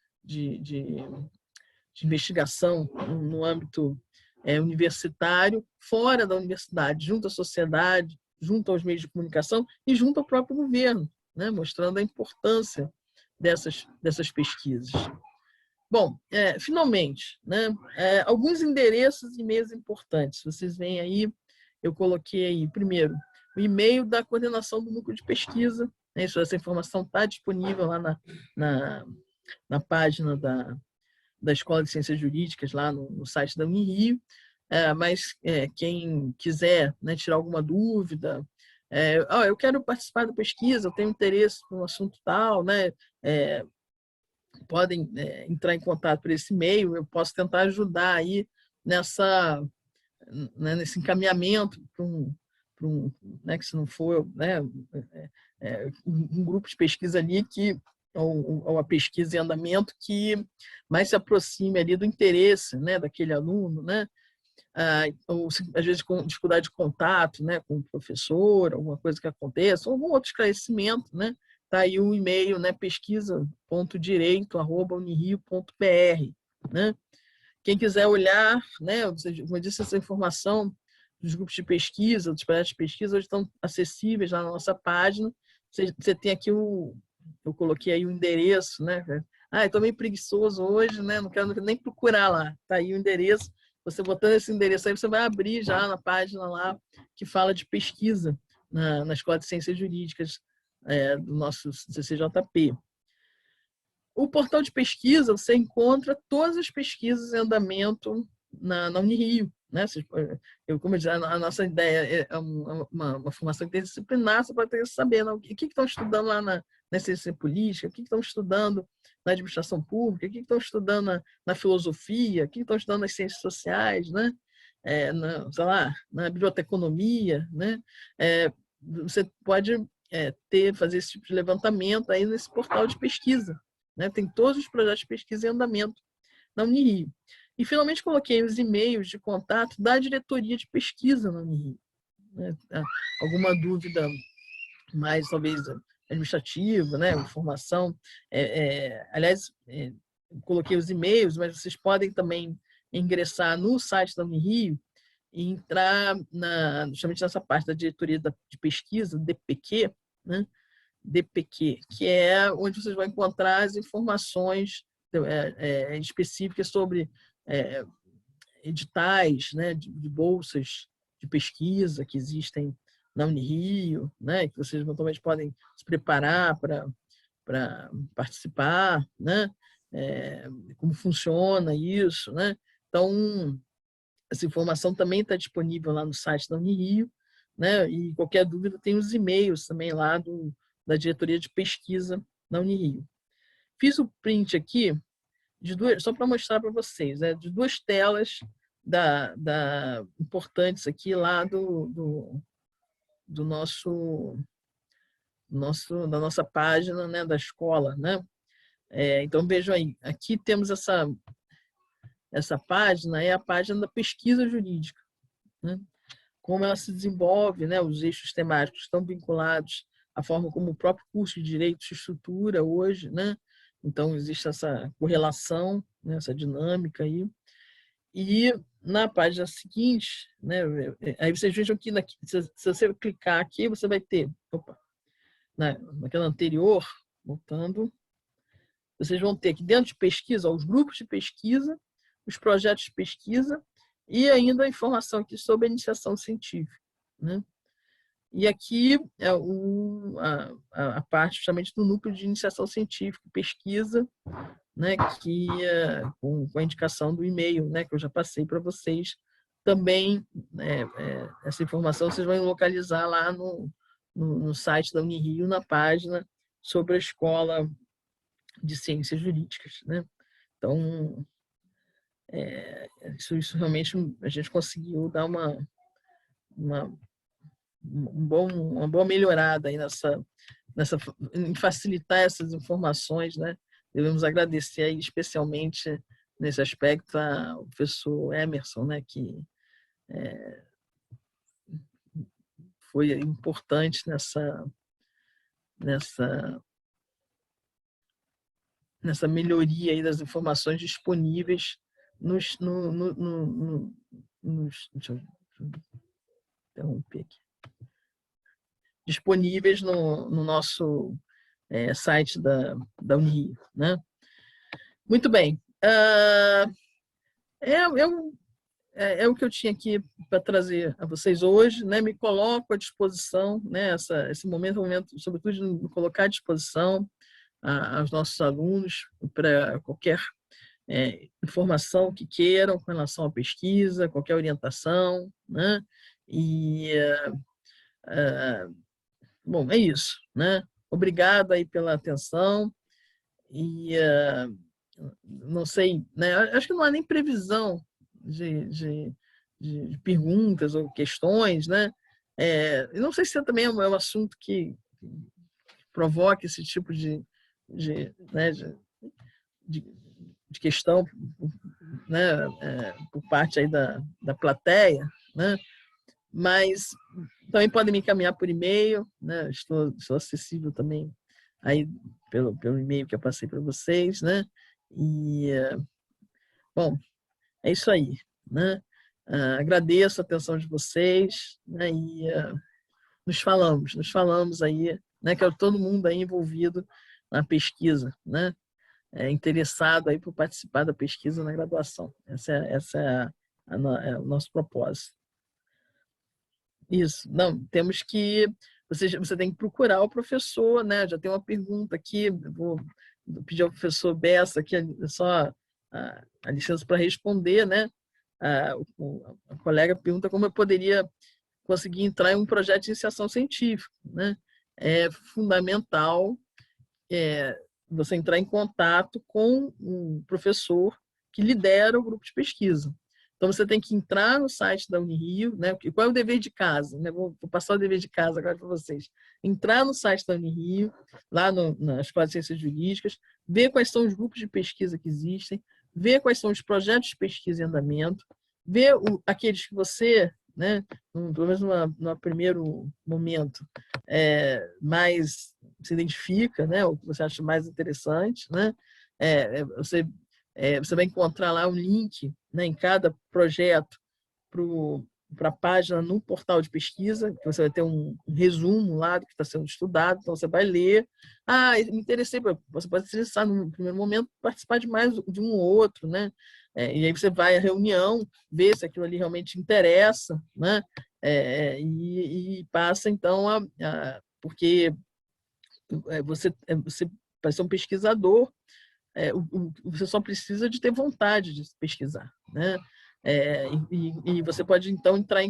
investigação no âmbito universitário, fora da universidade, junto à sociedade, junto aos meios de comunicação e junto ao próprio governo, né, mostrando a importância dessas pesquisas. Bom, finalmente, né, alguns endereços e e-mails importantes. Vocês veem aí, eu coloquei aí, primeiro, o e-mail da coordenação do núcleo de pesquisa, né, essa informação está disponível lá na página da Escola de Ciências Jurídicas, lá no site da Unirio, mas quem quiser, né, tirar alguma dúvida, eu quero participar da pesquisa, eu tenho interesse no assunto tal, né, podem entrar em contato por esse e-mail, eu posso tentar ajudar aí né, nesse encaminhamento né, que se não for, né, um grupo de pesquisa ali ou a pesquisa em andamento que mais se aproxime ali do interesse, né, daquele aluno, né, ou às vezes com dificuldade de contato, né, com o professor, alguma coisa que aconteça, ou algum outro esclarecimento, né, tá aí o e-mail, né, pesquisa.direito@unirio.br, né? Quem quiser olhar, né, como eu disse, essa informação dos grupos de pesquisa, dos projetos de pesquisa, hoje estão acessíveis lá na nossa página. Você tem aqui eu coloquei aí o endereço, né? Estou meio preguiçoso hoje, né? Não quero nem procurar lá. Está aí o endereço. Você botando esse endereço aí, você vai abrir já na página lá que fala de pesquisa na Escola de Ciências Jurídicas do nosso CCJP. O portal de pesquisa, você encontra todas as pesquisas em andamento na Unirio. Né? Como eu disse, a nossa ideia é uma formação interdisciplinar, você pode ter que saber o que estão estudando lá na ciência política, o que estão estudando na administração pública, o que estão estudando na filosofia, o que estão estudando nas ciências sociais, né? Sei lá, na biblioteconomia. Né? Você pode fazer esse tipo de levantamento aí nesse portal de pesquisa. Né? Tem todos os projetos de pesquisa em andamento na Unirio. E, finalmente, coloquei os e-mails de contato da diretoria de pesquisa na Unirio. Né? Alguma dúvida mais, talvez, administrativa, né? Informação. Aliás, coloquei os e-mails, mas vocês podem também ingressar no site da Unirio e entrar justamente nessa parte da diretoria de pesquisa, DPQ, né? DPQ, que é onde vocês vão encontrar as informações específicas sobre editais, né, de bolsas de pesquisa que existem na Unirio, né, que vocês eventualmente podem se preparar para participar, né, como funciona isso. Né? Então, essa informação também está disponível lá no site da Unirio, né, e qualquer dúvida tem os e-mails também lá da diretoria de pesquisa na Unirio. Fiz o print aqui, só para mostrar para vocês, né, de duas telas importantes aqui lá da nossa página, né, da escola. Né? Então, vejam aí, aqui temos essa página, é a página da pesquisa jurídica. Né? Como ela se desenvolve, né, os eixos temáticos estão vinculados à forma como o próprio curso de Direito se estrutura hoje. Né? Então, existe essa correlação, né, essa dinâmica aí. E na página seguinte, né, aí vocês vejam que se você clicar aqui, você vai ter, naquela anterior, voltando, vocês vão ter aqui dentro de pesquisa os grupos de pesquisa, os projetos de pesquisa e ainda a informação aqui sobre a iniciação científica. Né? E aqui é a parte justamente do núcleo de iniciação científica, pesquisa, né, que com a indicação do e-mail, né, que eu já passei para vocês. Também, essa informação vocês vão localizar lá no site da Unirio, na página sobre a Escola de Ciências Jurídicas. Né? Então, isso realmente a gente conseguiu dar uma boa melhorada aí em facilitar essas informações. Né? Devemos agradecer aí, especialmente nesse aspecto ao professor Emerson, né, que foi importante nessa melhoria aí das informações disponíveis deixa eu interromper aqui, disponíveis no nosso site da Unirio. Né? Muito bem. Ah, é o que eu tinha aqui para trazer a vocês hoje, né? Me coloco à disposição, né? Esse momento, sobretudo, de me colocar à disposição aos nossos alunos para qualquer informação que queiram com relação à pesquisa, qualquer orientação, né? E, bom, é isso, né? Obrigado aí pela atenção e não sei, né? Acho que não há nem previsão de perguntas ou questões, né? Eu não sei se também é um assunto que provoca esse tipo né, de, de questão, né, por parte aí da plateia, né? Mas também podem me encaminhar por e-mail, né? Estou acessível também aí pelo e-mail que eu passei para vocês, né? E, bom, é isso aí, né? Agradeço a atenção de vocês, né? E nos falamos aí, né? Quero todo mundo aí envolvido na pesquisa, né? Interessado aí por participar da pesquisa na graduação. Essa é o nosso propósito. Isso, não, temos que. Você tem que procurar o professor, né? Já tem uma pergunta aqui, vou pedir ao professor Bessa aqui só a licença para responder, né? A colega pergunta como eu poderia conseguir entrar em um projeto de iniciação científica, né? É fundamental você entrar em contato com um professor que lidera o grupo de pesquisa. Então, você tem que entrar no site da Unirio, né? Qual é o dever de casa? Né? Vou passar o dever de casa agora para vocês. Entrar no site da Unirio, lá na Escola de Ciências Jurídicas, ver quais são os grupos de pesquisa que existem, ver quais são os projetos de pesquisa em andamento, ver aqueles que você, né, pelo menos no primeiro momento, mais se identifica, né, o que você acha mais interessante, né? Você vai encontrar lá um link, né, em cada projeto para a página no portal de pesquisa, que você vai ter um resumo lá do que está sendo estudado, então você vai ler. Me interessei, você pode se interessar no primeiro momento, participar de mais de um ou outro, né? E aí você vai à reunião, vê se aquilo ali realmente interessa, né? E passa então porque você vai ser um pesquisador, você só precisa de ter vontade de pesquisar, né? E você pode então entrar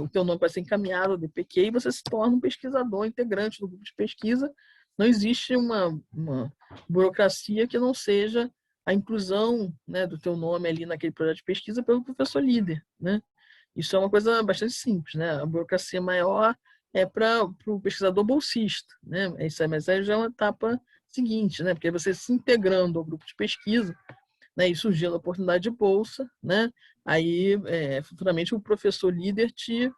o teu nome vai ser encaminhado ao DPQ e você se torna um pesquisador integrante do grupo de pesquisa. Não existe uma burocracia que não seja a inclusão, né, do teu nome ali naquele projeto de pesquisa pelo professor líder, né? Isso é uma coisa bastante simples, né? A burocracia maior é para o pesquisador bolsista, né? Mas aí já é uma etapa seguinte, né? Porque você se integrando ao grupo de pesquisa, né? E surgindo a oportunidade de bolsa, né? Aí, futuramente, o professor líder te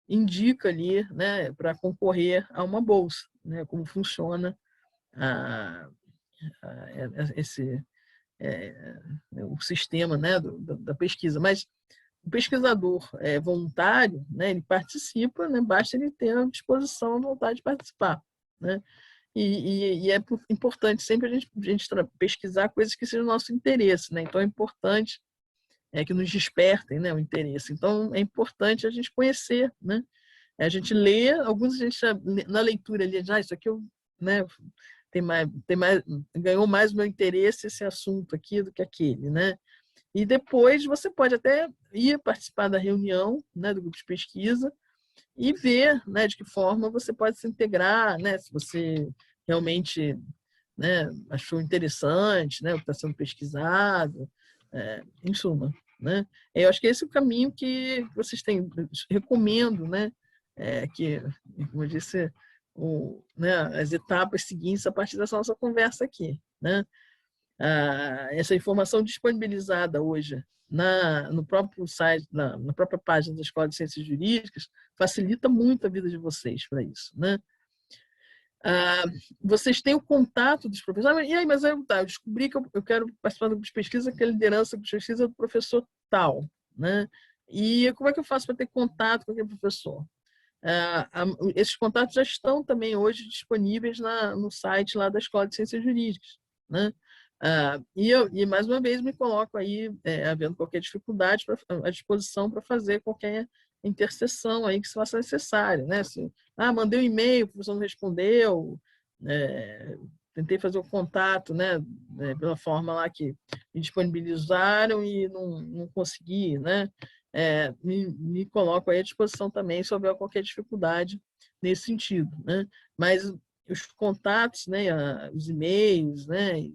indica ali, né? Para concorrer a uma bolsa, né? Como funciona esse o sistema, né? Da pesquisa. Mas o pesquisador voluntário, né? Ele participa, né? Basta ele ter a disposição, a vontade de participar, né? E é importante sempre a gente pesquisar coisas que sejam do nosso interesse, né? Então é importante que nos despertem, né, o interesse. Então é importante a gente conhecer, né? A gente lê, alguns a gente na leitura ali, isso aqui eu, né, ganhou mais o meu interesse esse assunto aqui do que aquele, né? E depois você pode até ir participar da reunião, né, do grupo de pesquisa e ver, né, de que forma você pode se integrar, né, se você realmente, né, achou interessante, né, o que está sendo pesquisado, em suma, né. Eu acho que esse é o caminho que vocês têm, recomendo, né, que, como eu disse, né, as etapas seguintes a partir dessa nossa conversa aqui, né. Essa informação disponibilizada hoje no próprio site, na própria página da Escola de Ciências Jurídicas, facilita muito a vida de vocês para isso, né? Vocês têm o contato dos professores. E aí, mas eu descobri que eu quero participar do grupo de pesquisa, que é a liderança do grupo de pesquisa do professor tal, né? E como é que eu faço para ter contato com aquele professor? Esses contatos já estão também hoje disponíveis no site lá da Escola de Ciências Jurídicas, né? E mais uma vez me coloco aí, havendo qualquer dificuldade, à disposição para fazer qualquer intercessão aí que se faça necessária, né? Se, mandei um e-mail, o professor não respondeu, tentei fazer o contato, né, pela forma lá que me disponibilizaram e não consegui, né? Me coloco aí à disposição também se houver qualquer dificuldade nesse sentido, né? Mas os contatos, né, os e-mails, né,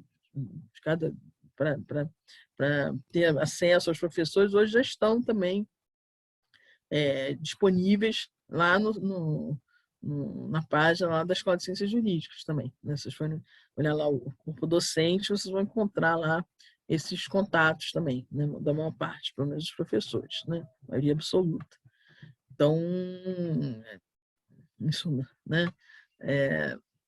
para ter acesso aos professores, hoje já estão também disponíveis lá na página lá da Escola de Ciências Jurídicas também. Né? Vocês forem olhar lá o corpo docente, vocês vão encontrar lá esses contatos também, né? Da maior parte, pelo menos dos professores, né? Maioria absoluta. Então, isso, né?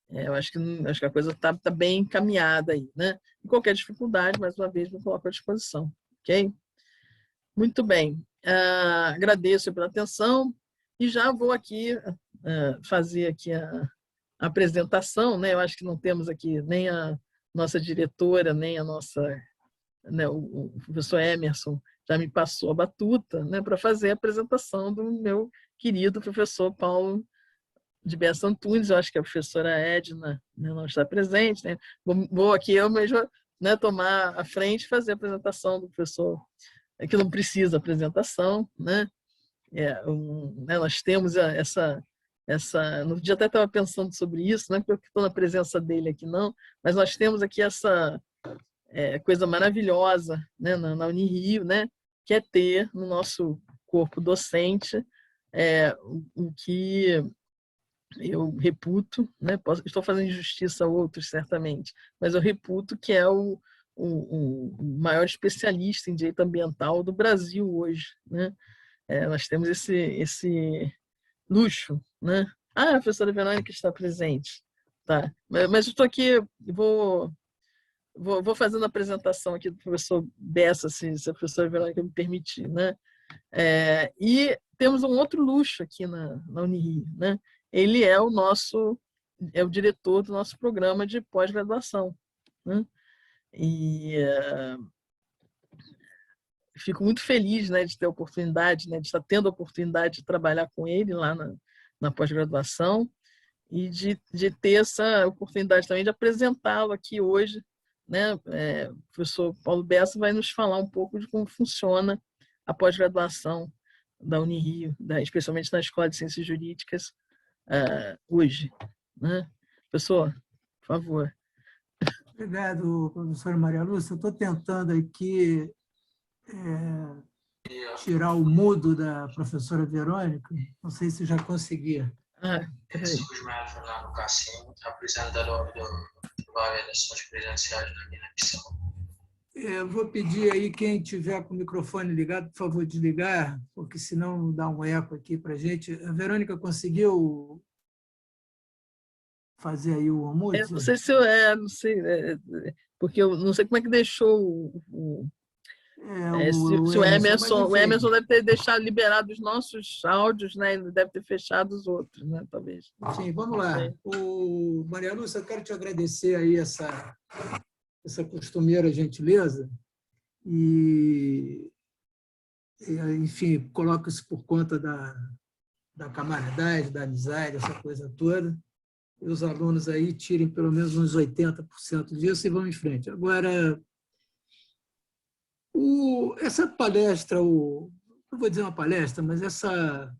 Eu acho que a coisa está bem encaminhada aí, né? E qualquer dificuldade, mais uma vez, me coloco à disposição, ok? Muito bem. Agradeço pela atenção e já vou aqui fazer aqui a apresentação, né? Eu acho que não temos aqui nem a nossa diretora, nem a nossa, né, o professor Emerson já me passou a batuta, né, para fazer a apresentação do meu querido professor Paulo de Bessa Antunes. Eu acho que a professora Edna, né, não está presente, né? Vou aqui eu mesma, né, tomar a frente e fazer a apresentação do professor, que não precisa apresentação, né? Né, nós temos no dia até estava pensando sobre isso, não é porque eu estou na presença dele aqui não, mas nós temos aqui essa coisa maravilhosa, né, na Unirio, né, que é ter no nosso corpo docente o que eu reputo, né, estou fazendo injustiça a outros certamente, mas eu reputo que é o maior especialista em direito ambiental do Brasil hoje, né? Nós temos esse luxo, né? A professora Verônica está presente, tá? Mas eu estou aqui, vou fazendo a apresentação aqui do professor Bessa, se a professora Verônica me permitir, né? E temos um outro luxo aqui na Unirio, né? Ele é o diretor do nosso programa de pós-graduação, né? E fico muito feliz, né, de ter a oportunidade, né, de estar tendo a oportunidade de trabalhar com ele lá na pós-graduação e de ter essa oportunidade também de apresentá-lo aqui hoje, né? O professor Paulo Bessa vai nos falar um pouco de como funciona a pós-graduação da Unirio, especialmente na Escola de Ciências Jurídicas, hoje, né? Professor, por favor. Obrigado, professora Maria Lúcia. Eu estou tentando aqui tirar o mudo da professora Verônica. Não sei se já conseguia. Sou Ismael Fernando Cassim, apresentador de várias lições presenciais na Guiné-Bissau. Eu vou pedir aí, quem tiver com o microfone ligado, por favor, desligar, porque senão dá um eco aqui para a gente. A Verônica conseguiu fazer aí o mudo? Não sei se não sei, porque eu não sei como é que deixou se o Emerson deve ter deixado liberado os nossos áudios, né? Ele deve ter fechado os outros, né? Talvez. Sim, vamos lá. Maria Lúcia, eu quero te agradecer aí essa costumeira gentileza e enfim, coloco isso por conta da camaradagem, da amizade, essa coisa toda. E os alunos aí tirem pelo menos uns 80% disso e vão em frente. Agora, essa palestra, não vou dizer uma palestra, mas essa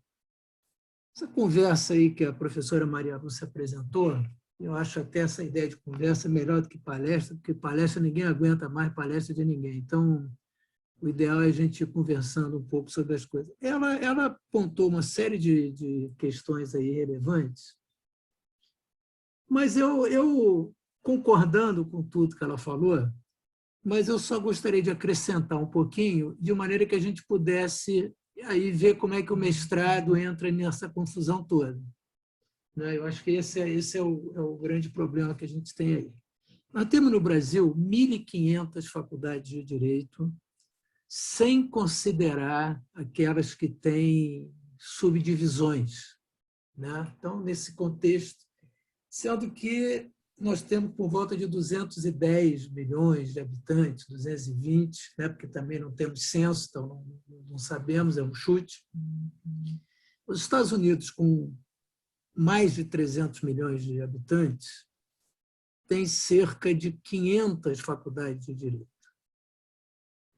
conversa aí que a professora Maria Lúcia apresentou, eu acho até essa ideia de conversa melhor do que palestra, porque palestra ninguém aguenta mais palestra de ninguém. Então, o ideal é a gente ir conversando um pouco sobre as coisas. Ela apontou uma série de questões aí relevantes, mas eu concordando com tudo que ela falou, mas eu só gostaria de acrescentar um pouquinho, de maneira que a gente pudesse aí ver como é que o mestrado entra nessa confusão toda. Eu acho que esse é o grande problema que a gente tem aí. Nós temos no Brasil 1.500 faculdades de direito, sem considerar aquelas que têm subdivisões. Então, nesse contexto, sendo que nós temos por volta de 210 milhões de habitantes, 220, né? Porque também não temos censo, então não sabemos, é um chute. Os Estados Unidos, com mais de 300 milhões de habitantes, tem cerca de 500 faculdades de direito.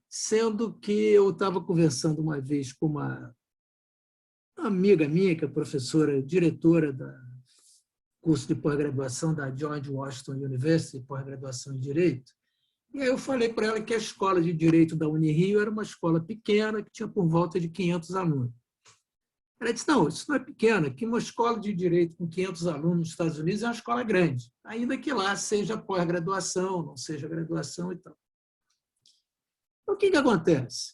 Sendo que eu estava conversando uma vez com uma amiga minha, que é professora, diretora do curso de pós-graduação da George Washington University, pós-graduação em Direito, e aí eu falei para ela que a escola de Direito da Unirio era uma escola pequena, que tinha por volta de 500 alunos. Ela disse, não, isso não é pequena, que uma escola de Direito com 500 alunos nos Estados Unidos é uma escola grande, ainda que lá seja pós-graduação, não seja graduação e tal. O que acontece?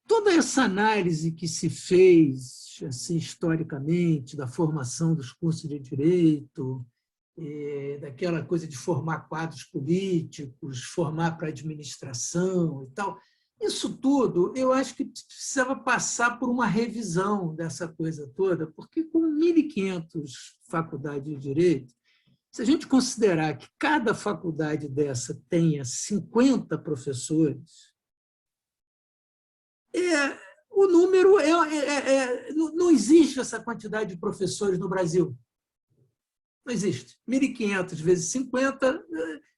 Toda essa análise que se fez assim, historicamente da formação dos cursos de direito, daquela coisa de formar quadros políticos, formar para administração e tal, isso tudo eu acho que precisava passar por uma revisão dessa coisa toda, porque com 1.500 faculdades de direito, se a gente considerar que cada faculdade dessa tenha 50 professores, o número não existe essa quantidade de professores no Brasil. Não existe. 1.500 vezes 50,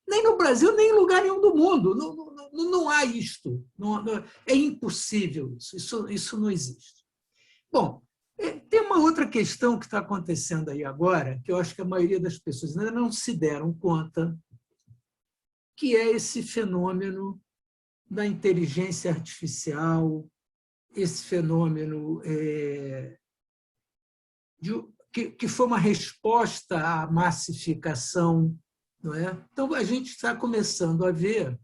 nem no Brasil, nem em lugar nenhum do mundo. Não há isto. É impossível isso. Isso não existe. Bom, tem uma outra questão que está acontecendo aí agora, que eu acho que a maioria das pessoas ainda não se deram conta, que é esse fenômeno da inteligência artificial, esse fenômeno que foi uma resposta à massificação. Não é? Então, a gente está começando a ver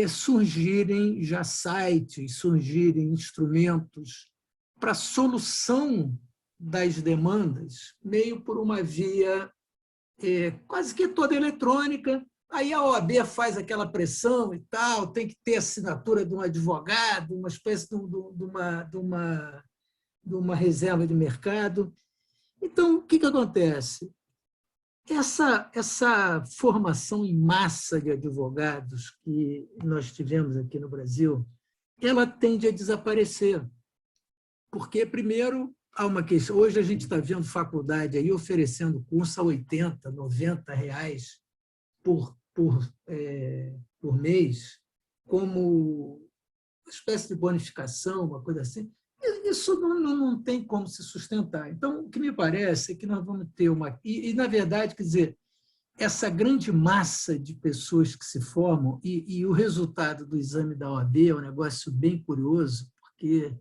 surgirem já sites, surgirem instrumentos para solução das demandas, meio por uma via quase que toda eletrônica. Aí a OAB faz aquela pressão e tal, tem que ter assinatura de um advogado, uma espécie de uma reserva de mercado. Então, o que acontece? Essa formação em massa de advogados que nós tivemos aqui no Brasil, ela tende a desaparecer. Porque, primeiro, há uma questão. Hoje a gente está vendo faculdade aí oferecendo curso a R$80, R$90 por mês, como uma espécie de bonificação, uma coisa assim. Isso não tem como se sustentar. Então, o que me parece é que nós vamos ter uma... na verdade, quer dizer, essa grande massa de pessoas que se formam, e o resultado do exame da OAB é um negócio bem curioso, porque,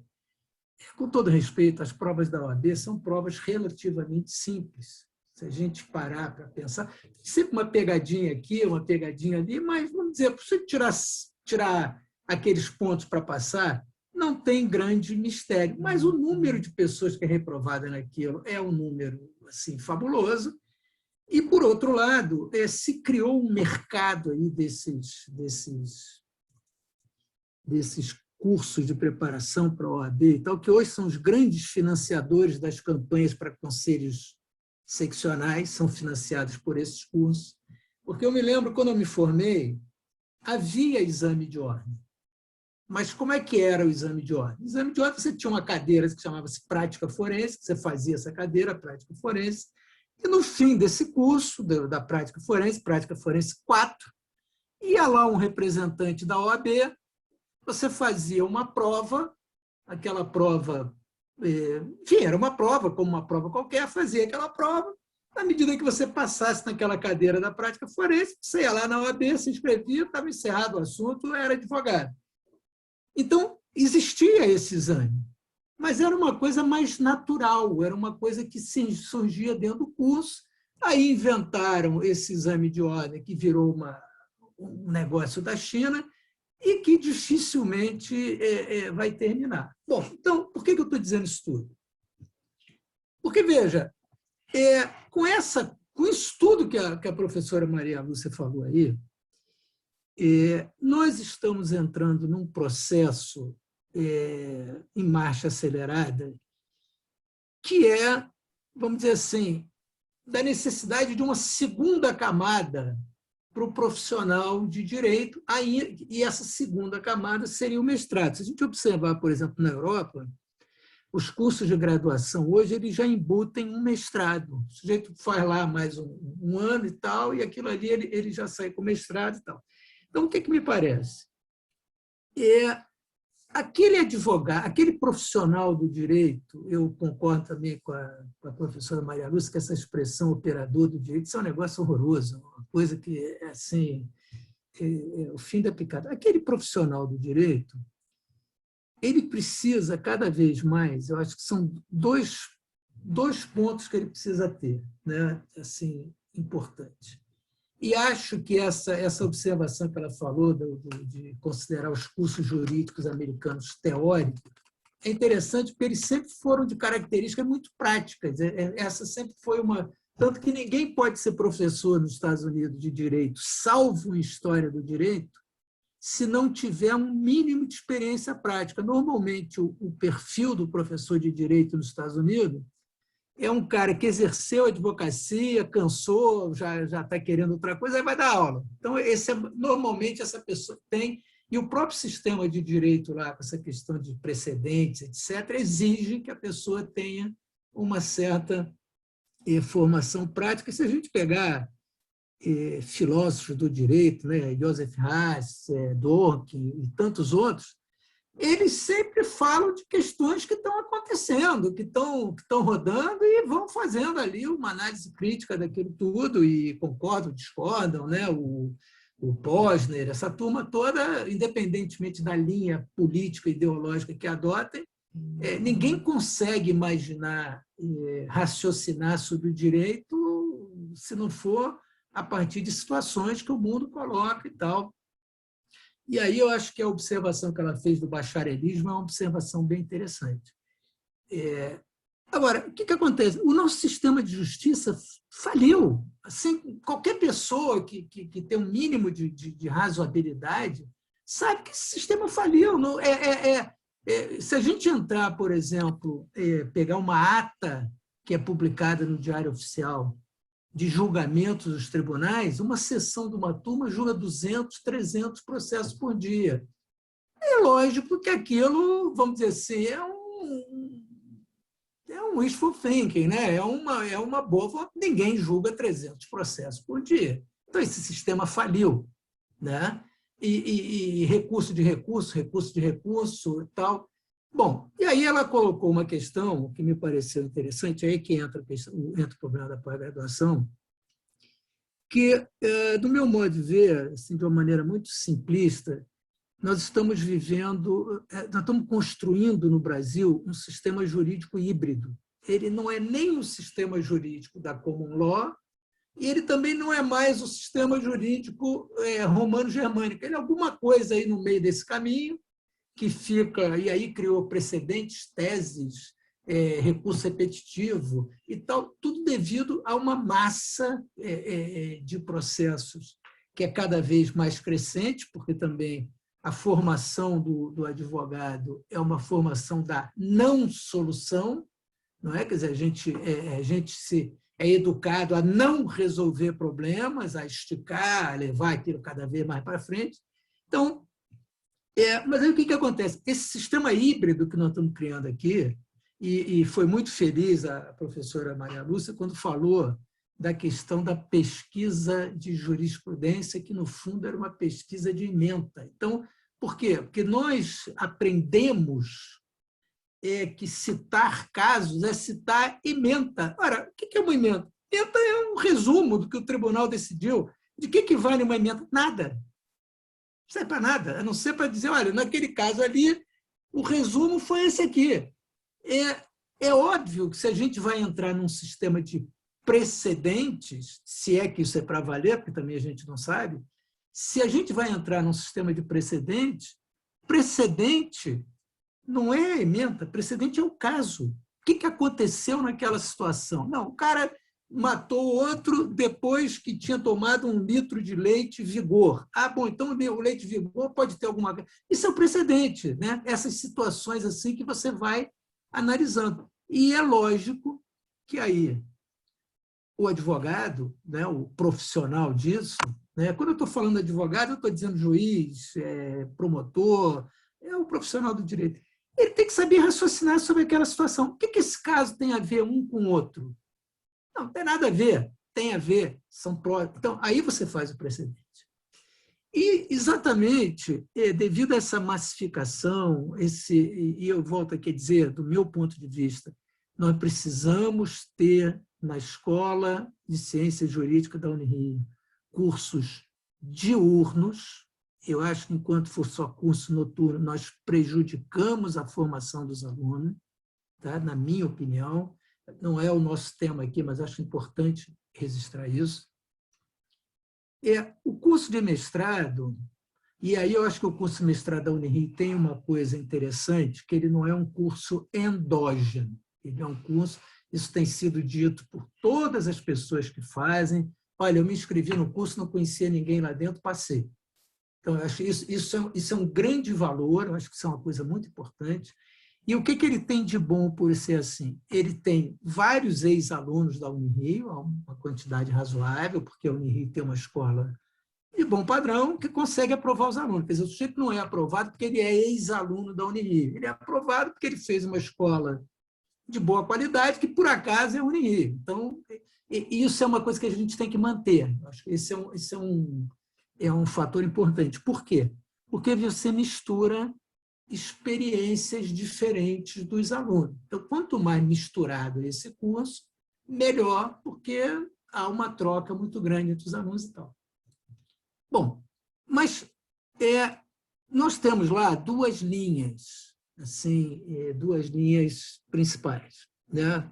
com todo respeito, as provas da OAB são provas relativamente simples. Se a gente parar para pensar, sempre uma pegadinha aqui, uma pegadinha ali, mas, vamos dizer, se você tirar aqueles pontos para passar, não tem grande mistério. Mas o número de pessoas que é reprovada naquilo é um número assim, fabuloso. E, por outro lado, se criou um mercado aí desses cursos de preparação para a OAB, e tal, que hoje são os grandes financiadores das campanhas para conselhos seccionais, são financiados por esses cursos. Porque eu me lembro, quando eu me formei, havia exame de ordem. Mas como é que era o exame de ordem? O exame de ordem, você tinha uma cadeira que chamava-se prática forense, que você fazia essa cadeira, prática forense, e no fim desse curso, da prática forense 4, ia lá um representante da OAB, você fazia uma prova, aquela prova, enfim, era uma prova, como uma prova qualquer, fazia aquela prova, na medida que você passasse naquela cadeira da prática forense, você ia lá na OAB, se inscrevia, estava encerrado o assunto, era advogado. Então, existia esse exame, mas era uma coisa mais natural, era uma coisa que surgia dentro do curso. Aí inventaram esse exame de ordem, que virou um negócio da China e que dificilmente vai terminar. Bom, então, por que eu estou dizendo isso tudo? Porque, veja, com isso tudo que a professora Maria Lúcia falou aí, nós estamos entrando num processo em marcha acelerada que vamos dizer assim, da necessidade de uma segunda camada para o profissional de direito, e essa segunda camada seria o mestrado. Se a gente observar, por exemplo, na Europa, os cursos de graduação hoje eles já embutem um mestrado. O sujeito faz lá mais um ano e tal, e aquilo ali ele já sai com mestrado e tal. Então, o que me parece? Aquele advogado, aquele profissional do direito, eu concordo também com a professora Maria Lúcia, que essa expressão operador do direito isso é um negócio horroroso, uma coisa que é assim, é o fim da picada. Aquele profissional do direito, ele precisa cada vez mais, eu acho que são dois pontos que ele precisa ter, né? Assim, importantes. E acho que essa observação que ela falou de considerar os cursos jurídicos americanos teóricos é interessante porque eles sempre foram de características muito práticas. Essa sempre foi uma... Tanto que ninguém pode ser professor nos Estados Unidos de direito, salvo em história do direito, se não tiver um mínimo de experiência prática. Normalmente, o perfil do professor de direito nos Estados Unidos é um cara que exerceu a advocacia, cansou, já está querendo outra coisa, aí vai dar aula. Então, normalmente, essa pessoa tem... E o próprio sistema de direito, lá, com essa questão de precedentes, etc., exige que a pessoa tenha uma certa formação prática. Se a gente pegar filósofos do direito, né, Joseph Haas, Dworkin e tantos outros, eles sempre falam de questões que estão acontecendo, que estão rodando e vão fazendo ali uma análise crítica daquilo tudo e concordam, discordam, né? O Posner, essa turma toda, independentemente da linha política e ideológica que adotem, ninguém consegue imaginar, raciocinar sobre o direito se não for a partir de situações que o mundo coloca e tal. E aí eu acho que a observação que ela fez do bacharelismo é uma observação bem interessante. Agora, o que acontece? O nosso sistema de justiça faliu. Assim, qualquer pessoa que tem um mínimo de razoabilidade sabe que esse sistema faliu. Se a gente entrar, por exemplo, pegar uma ata que é publicada no Diário Oficial de julgamentos dos tribunais, uma sessão de uma turma julga 200, 300 processos por dia. É lógico que aquilo, vamos dizer assim, é um wishful thinking, né? É uma boa... Ninguém julga 300 processos por dia. Então, esse sistema faliu, né? E recurso de recurso e tal. Bom, e aí ela colocou uma questão que me pareceu interessante, aí que entra o problema da pós-graduação, que, do meu modo de ver, assim, de uma maneira muito simplista, nós estamos construindo no Brasil um sistema jurídico híbrido. Ele não é nem o sistema jurídico da common law, e ele também não é mais o sistema jurídico romano-germânico. Ele é alguma coisa aí no meio desse caminho, que fica, e aí criou precedentes, teses, recurso repetitivo e tal, tudo devido a uma massa de processos que é cada vez mais crescente, porque também a formação do advogado é uma formação da não solução, não é? Quer dizer, a gente é educado a não resolver problemas, a esticar, a levar aquilo cada vez mais para frente. Então, mas aí o que acontece? Esse sistema híbrido que nós estamos criando aqui, e foi muito feliz a professora Maria Lúcia quando falou da questão da pesquisa de jurisprudência, que, no fundo, era uma pesquisa de ementa. Então, por quê? Porque nós aprendemos que citar casos é citar ementa. Ora, o que é uma ementa? Ementa é um resumo do que o tribunal decidiu. De que vale uma ementa? Nada. Não serve para nada, a não ser para dizer, olha, naquele caso ali, o resumo foi esse aqui. É óbvio que se a gente vai entrar num sistema de precedentes, se é que isso é para valer, porque também a gente não sabe, se a gente vai entrar num sistema de precedentes, precedente não é a ementa, precedente é o caso. O que aconteceu naquela situação? Não, o cara matou o outro depois que tinha tomado 1 litro de leite Vigor. Bom, então o leite Vigor pode ter alguma coisa. Isso é o precedente, né? Essas situações assim que você vai analisando. E é lógico que aí o advogado, né, o profissional disso, né, quando eu estou falando advogado, eu estou dizendo juiz, promotor, é o profissional do direito. Ele tem que saber raciocinar sobre aquela situação. O que esse caso tem a ver um com o outro? Não tem nada a ver. Tem a ver. Então, aí você faz o precedente. E, exatamente, devido a essa massificação, e eu volto aqui a dizer, do meu ponto de vista, nós precisamos ter na Escola de Ciência Jurídica da Unirio cursos diurnos. Eu acho que, enquanto for só curso noturno, nós prejudicamos a formação dos alunos, tá? Na minha opinião. Não é o nosso tema aqui, mas acho importante registrar isso. O curso de mestrado, e aí eu acho que o curso de mestrado da Unirio tem uma coisa interessante, que ele não é um curso endógeno, ele é um curso, isso tem sido dito por todas as pessoas que fazem. Olha, eu me inscrevi no curso, não conhecia ninguém lá dentro, passei. Então, eu acho isso é um grande valor, eu acho que isso é uma coisa muito importante. E o que ele tem de bom por ser assim? Ele tem vários ex-alunos da Unirio, uma quantidade razoável, porque a Unirio tem uma escola de bom padrão que consegue aprovar os alunos. Quer dizer, o sujeito não é aprovado porque ele é ex-aluno da Unirio, ele é aprovado porque ele fez uma escola de boa qualidade, que por acaso é a Unirio. Então, isso é uma coisa que a gente tem que manter. Acho que esse é um fator importante. Por quê? Porque você mistura experiências diferentes dos alunos. Então, quanto mais misturado esse curso, melhor, porque há uma troca muito grande entre os alunos e tal. Bom, mas nós temos lá duas linhas, assim, duas linhas principais, né?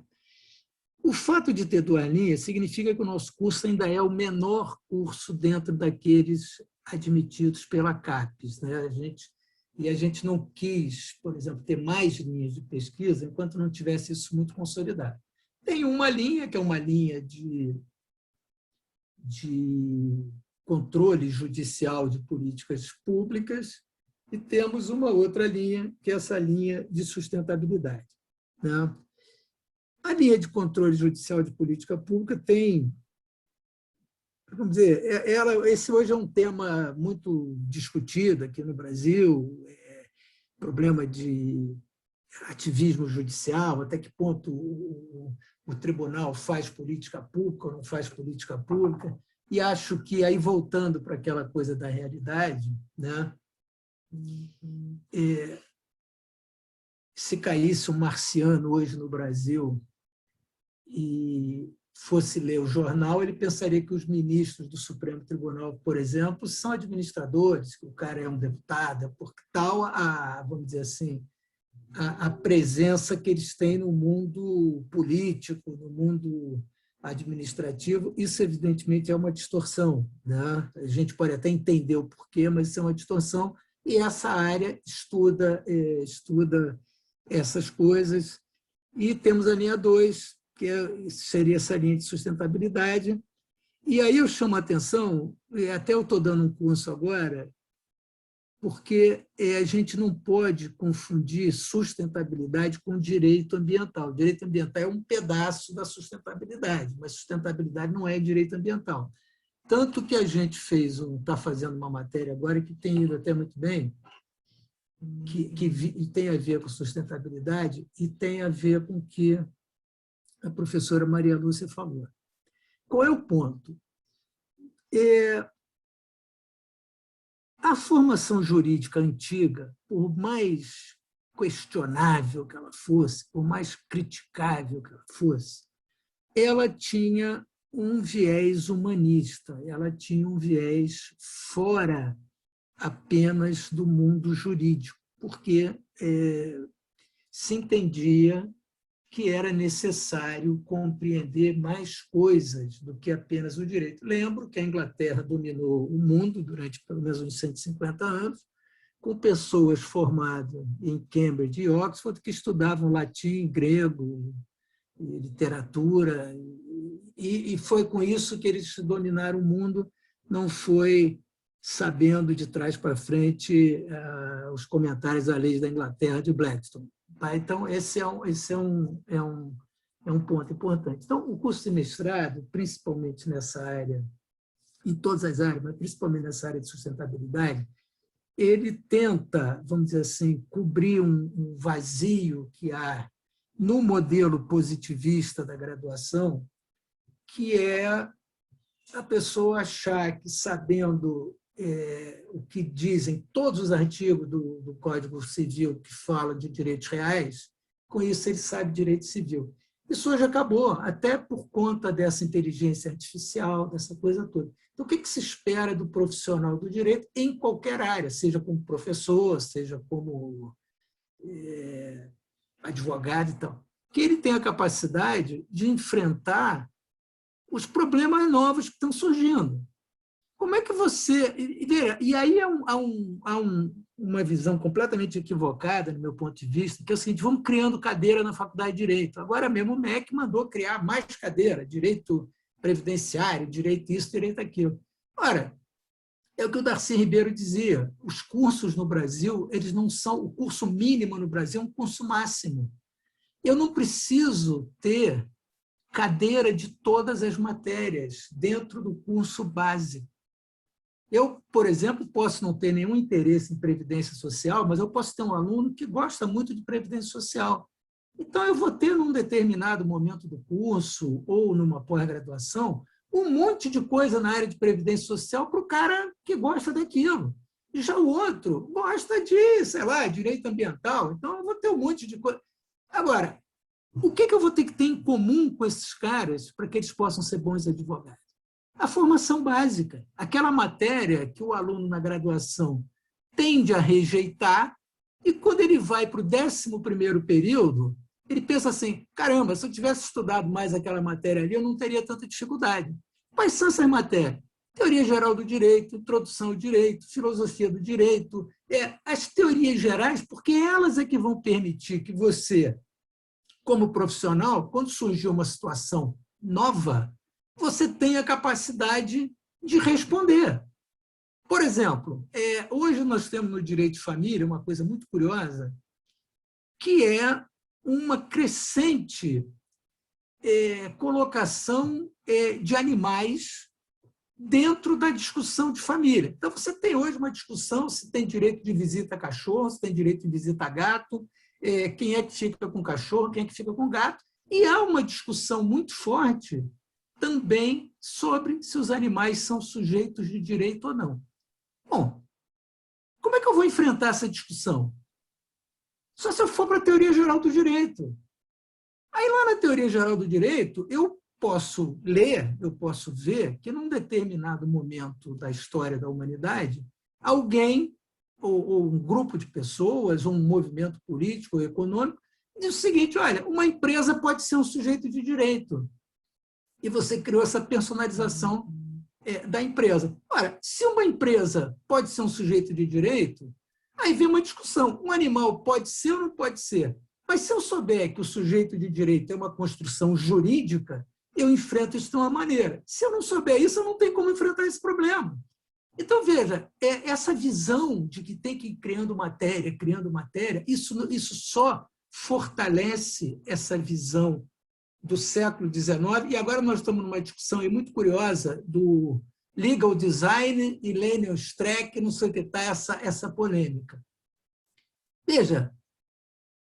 O fato de ter duas linhas significa que o nosso curso ainda é o menor curso dentro daqueles admitidos pela CAPES, né? A gente não quis, por exemplo, ter mais linhas de pesquisa enquanto não tivesse isso muito consolidado. Tem uma linha, que é uma linha de controle judicial de políticas públicas, e temos uma outra linha, que é essa linha de sustentabilidade, né? A linha de controle judicial de política pública tem, vamos dizer, esse hoje é um tema muito discutido aqui no Brasil, problema de ativismo judicial, até que ponto o tribunal faz política pública ou não faz política pública, e acho que, aí voltando para aquela coisa da realidade, né, se caísse um marciano hoje no Brasil e fosse ler o jornal, ele pensaria que os ministros do Supremo Tribunal, por exemplo, são administradores, que o cara é um deputado, porque tal, vamos dizer assim, a presença que eles têm no mundo político, no mundo administrativo. Isso, evidentemente, é uma distorção, né? A gente pode até entender o porquê, mas isso é uma distorção, e essa área estuda essas coisas. E temos a linha 2, que seria essa linha de sustentabilidade. E aí eu chamo a atenção, até eu estou dando um curso agora, porque a gente não pode confundir sustentabilidade com direito ambiental. O direito ambiental é um pedaço da sustentabilidade, mas sustentabilidade não é direito ambiental. Tanto que a gente está fazendo uma matéria agora que tem ido até muito bem, que tem a ver com sustentabilidade e tem a ver com o que a professora Maria Lúcia falou. Qual é o ponto? A formação jurídica antiga, por mais questionável que ela fosse, por mais criticável que ela fosse, ela tinha um viés humanista, ela tinha um viés fora apenas do mundo jurídico, porque se entendia que era necessário compreender mais coisas do que apenas o direito. Lembro que a Inglaterra dominou o mundo durante pelo menos uns 150 anos, com pessoas formadas em Cambridge e Oxford que estudavam latim, grego, literatura, e foi com isso que eles dominaram o mundo, não foi sabendo de trás para frente os comentários à lei da Inglaterra de Blackstone. Então, esse é é um ponto importante. Então, o curso de mestrado, principalmente nessa área, em todas as áreas, mas principalmente nessa área de sustentabilidade, ele tenta, vamos dizer assim, cobrir um vazio que há no modelo positivista da graduação, que é a pessoa achar que, sabendo o que dizem todos os artigos do Código Civil que falam de direitos reais, com isso ele sabe direito civil. Isso hoje acabou, até por conta dessa inteligência artificial, dessa coisa toda. Então, o que se espera do profissional do direito em qualquer área, seja como professor, seja como advogado e tal? Que ele tenha a capacidade de enfrentar os problemas novos que estão surgindo. Como é que você... E aí há uma visão completamente equivocada, no meu ponto de vista, que é o seguinte: vamos criando cadeira na faculdade de Direito. Agora mesmo o MEC mandou criar mais cadeira, direito previdenciário, direito isso, direito aquilo. Ora, é o que o Darcy Ribeiro dizia, os cursos no Brasil, eles não são... O curso mínimo no Brasil é um curso máximo. Eu não preciso ter cadeira de todas as matérias dentro do curso básico. Eu, por exemplo, posso não ter nenhum interesse em previdência social, mas eu posso ter um aluno que gosta muito de previdência social. Então, eu vou ter, num determinado momento do curso ou numa pós-graduação, um monte de coisa na área de previdência social para o cara que gosta daquilo. E já o outro gosta de, sei lá, direito ambiental. Então, eu vou ter um monte de coisa. Agora, o que eu vou ter que ter em comum com esses caras para que eles possam ser bons advogados? A formação básica, aquela matéria que o aluno na graduação tende a rejeitar, e quando ele vai para o 11º período, ele pensa assim: caramba, se eu tivesse estudado mais aquela matéria ali, eu não teria tanta dificuldade. Quais são essas matérias? Teoria geral do direito, introdução ao direito, filosofia do direito, as teorias gerais, porque elas é que vão permitir que você, como profissional, quando surgir uma situação nova, você tenha a capacidade de responder. Por exemplo, hoje nós temos no direito de família uma coisa muito curiosa, que é uma crescente colocação de animais dentro da discussão de família. Então, você tem hoje uma discussão se tem direito de visita a cachorro, se tem direito de visita a gato, quem é que fica com cachorro, quem é que fica com gato, e há uma discussão muito forte também sobre se os animais são sujeitos de direito ou não. Bom, como é que eu vou enfrentar essa discussão? Só se eu for para a teoria geral do direito. Aí, lá na teoria geral do direito, eu posso ler, eu posso ver que, num determinado momento da história da humanidade, alguém, ou um grupo de pessoas, ou um movimento político ou econômico, diz o seguinte: olha, uma empresa pode ser um sujeito de direito. E você criou essa personalização da empresa. Ora, se uma empresa pode ser um sujeito de direito, aí vem uma discussão. Um animal pode ser ou não pode ser? Mas se eu souber que o sujeito de direito é uma construção jurídica, eu enfrento isso de uma maneira. Se eu não souber isso, eu não tenho como enfrentar esse problema. Então, veja, essa visão de que tem que ir criando matéria, isso só fortalece essa visão do século XIX, e agora nós estamos numa discussão aí muito curiosa do legal design e Leniel Streck, não sei o que está, essa polêmica. Veja,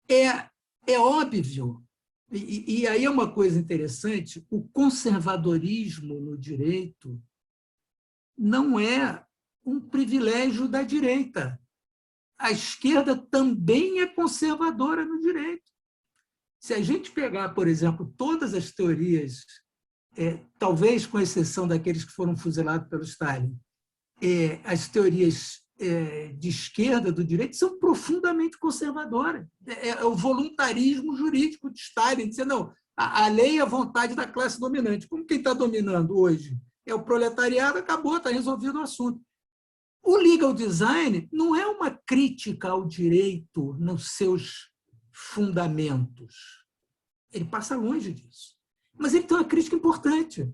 é óbvio, e aí é uma coisa interessante, o conservadorismo no direito não é um privilégio da direita. A esquerda também é conservadora no direito. Se a gente pegar, por exemplo, todas as teorias, talvez com exceção daqueles que foram fuzilados pelo Stalin, as teorias de esquerda do direito são profundamente conservadoras. É o voluntarismo jurídico de Stalin, dizer, não, a lei é a vontade da classe dominante. Como quem está dominando hoje é o proletariado, acabou, está resolvido o assunto. O legal design não é uma crítica ao direito nos seus fundamentos. Ele passa longe disso. Mas ele tem uma crítica importante.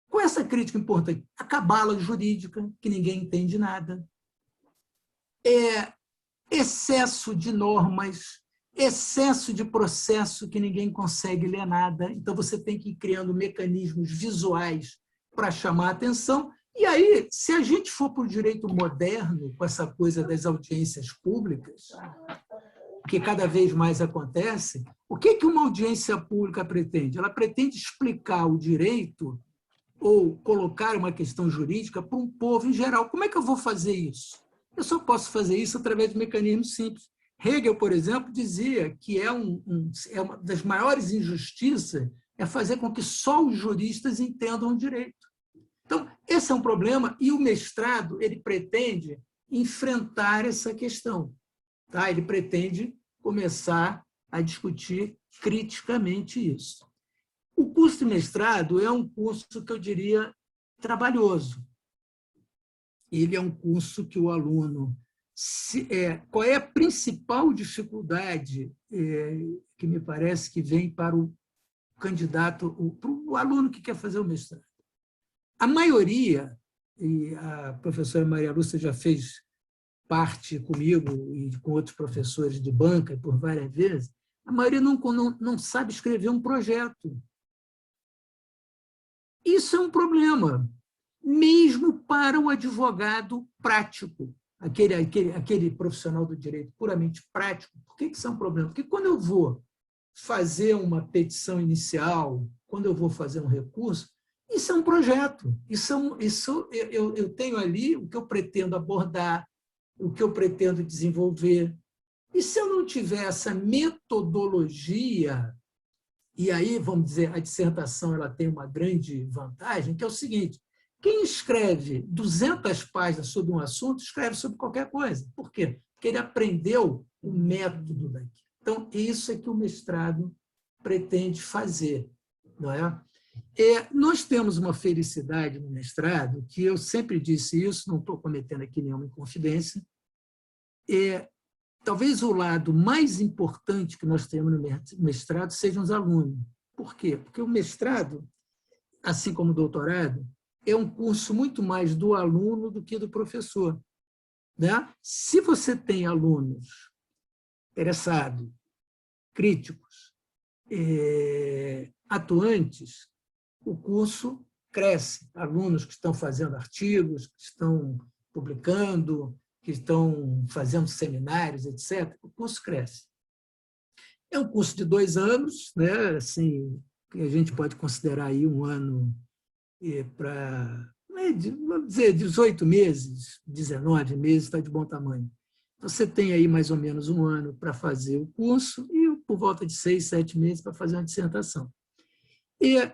Qual é essa crítica importante? A cabala jurídica, que ninguém entende nada. Excesso de normas, excesso de processo que ninguém consegue ler nada, então você tem que ir criando mecanismos visuais para chamar a atenção. E aí, se a gente for para o direito moderno, com essa coisa das audiências públicas, que cada vez mais acontece, o que uma audiência pública pretende? Ela pretende explicar o direito ou colocar uma questão jurídica para um povo em geral. Como é que eu vou fazer isso? Eu só posso fazer isso através de mecanismos simples. Hegel, por exemplo, dizia que uma das maiores injustiças é fazer com que só os juristas entendam o direito. Então, esse é um problema, e o mestrado ele pretende enfrentar essa questão. Tá? Ele pretende começar a discutir criticamente isso. O curso de mestrado é um curso que eu diria trabalhoso. Ele é um curso que o aluno... qual é a principal dificuldade que me parece que vem para o candidato, para o aluno que quer fazer o mestrado? A maioria, e a professora Maria Lúcia já fez parte comigo e com outros professores de banca por várias vezes, a maioria não sabe escrever um projeto. Isso é um problema, mesmo para o advogado prático, aquele profissional do direito puramente prático. Por que isso é um problema? Porque quando eu vou fazer uma petição inicial, quando eu vou fazer um recurso, isso é um projeto. Eu tenho ali o que eu pretendo abordar, o que eu pretendo desenvolver. E se eu não tiver essa metodologia, e aí, vamos dizer, a dissertação ela tem uma grande vantagem, que é o seguinte: quem escreve 200 páginas sobre um assunto, escreve sobre qualquer coisa. Por quê? Porque ele aprendeu o método daqui. Então, isso é que o mestrado pretende fazer, não é? Nós temos uma felicidade no mestrado, que eu sempre disse isso, não estou cometendo aqui nenhuma inconfidência, talvez o lado mais importante que nós temos no mestrado sejam os alunos. Por quê? Porque o mestrado, assim como o doutorado, é um curso muito mais do aluno do que do professor. Né? Se você tem alunos interessados, críticos, atuantes, o curso cresce. Alunos que estão fazendo artigos, que estão publicando, que estão fazendo seminários, etc., o curso cresce. É um curso de 2 anos, né? Assim, que a gente pode considerar aí um ano para, vamos dizer, 18 meses, 19 meses, está de bom tamanho. Você tem aí mais ou menos um ano para fazer o curso e por volta de 6, 7 meses para fazer uma dissertação.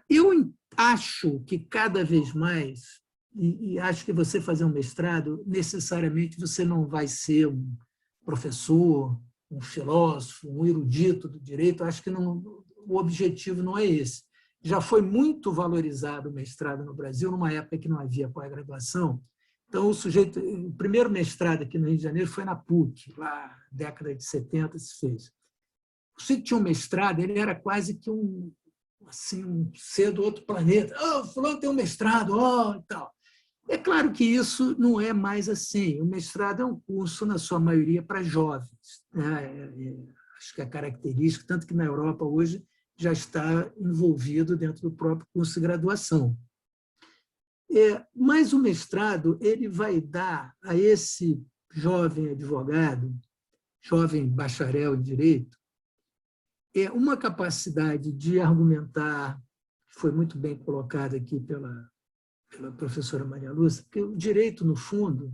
Eu acho que cada vez mais, e acho que você fazer um mestrado, necessariamente você não vai ser um professor, um filósofo, um erudito do direito, acho que não, o objetivo não é esse. Já foi muito valorizado o mestrado no Brasil, numa época que não havia pós-graduação. Então, o primeiro mestrado aqui no Rio de Janeiro foi na PUC, lá na década de 70 se fez. O sujeito tinha um mestrado, ele era quase que um ser do outro planeta. Oh, fulano tem um mestrado, e tal. É claro que isso não é mais assim. O mestrado é um curso, na sua maioria, para jovens. Né? Acho que é característica, tanto que na Europa hoje já está envolvido dentro do próprio curso de graduação. Mas o mestrado ele vai dar a esse jovem advogado, jovem bacharel em direito, uma capacidade de argumentar, que foi muito bem colocada aqui pela professora Maria Lúcia, porque o direito, no fundo,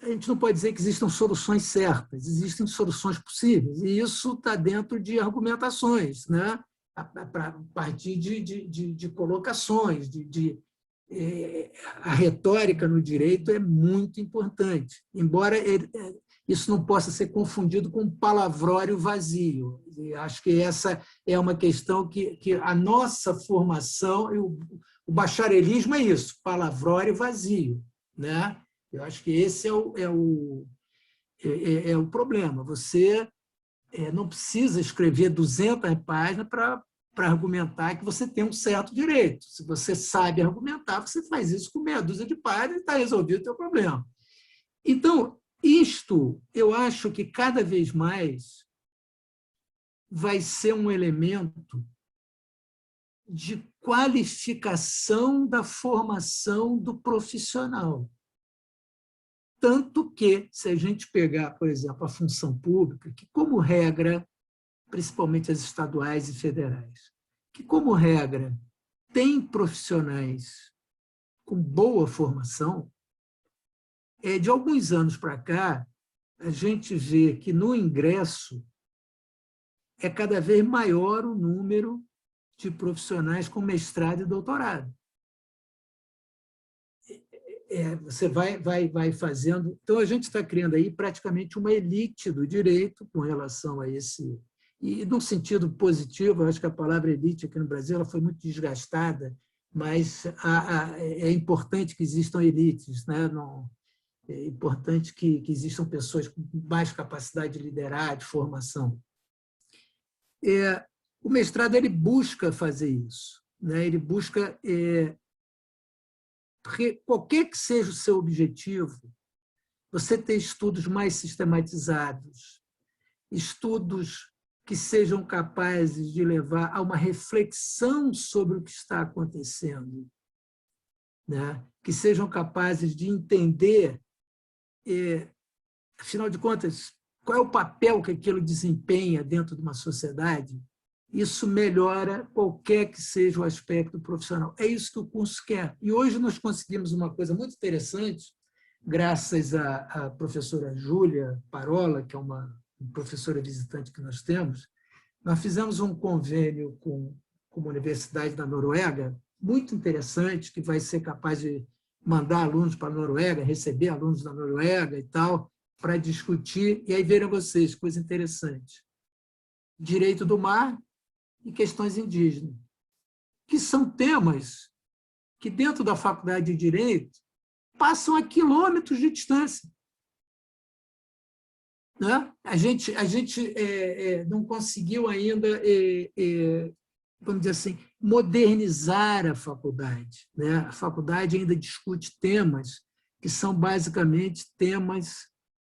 a gente não pode dizer que existam soluções certas, existem soluções possíveis, e isso está dentro de argumentações, né? A partir de colocações, a retórica no direito é muito importante, embora isso não possa ser confundido com palavrório vazio. E acho que essa é uma questão que a nossa formação, o bacharelismo é isso, palavrório vazio. Né? Eu acho que esse é o problema. Você não precisa escrever 200 páginas para argumentar que você tem um certo direito. Se você sabe argumentar, você faz isso com meia dúzia de páginas e está resolvido o teu problema. Então, Isto, eu acho que cada vez mais vai ser um elemento de qualificação da formação do profissional. Tanto que, se a gente pegar, por exemplo, a função pública, que, como regra, principalmente as estaduais e federais, que, como regra, tem profissionais com boa formação, de alguns anos para cá, a gente vê que no ingresso é cada vez maior o número de profissionais com mestrado e doutorado. Você vai fazendo... Então, a gente está criando aí praticamente uma elite do direito com relação a esse... E, num sentido positivo, eu acho que a palavra elite aqui no Brasil ela foi muito desgastada, mas é importante que existam elites, né? É importante que existam pessoas com mais capacidade de liderar, de formação. O mestrado ele busca fazer isso, né? Ele busca... Porque qualquer que seja o seu objetivo, você ter estudos mais sistematizados, estudos que sejam capazes de levar a uma reflexão sobre o que está acontecendo, né? Que sejam capazes de entender, afinal de contas, qual é o papel que aquilo desempenha dentro de uma sociedade. Isso melhora qualquer que seja o aspecto profissional. É isso que o curso quer. E hoje nós conseguimos uma coisa muito interessante, graças à professora Júlia Parola, que é uma professora visitante que nós temos. Nós fizemos um convênio com uma universidade da Noruega, muito interessante, que vai ser capaz de mandar alunos para a Noruega, receber alunos da Noruega e tal, para discutir. E aí verem vocês, coisa interessante. Direito do mar e questões indígenas, que são temas que, dentro da Faculdade de Direito, passam a quilômetros de distância. Né? A gente não conseguiu ainda, vamos dizer assim, modernizar a faculdade. Né? A faculdade ainda discute temas que são basicamente temas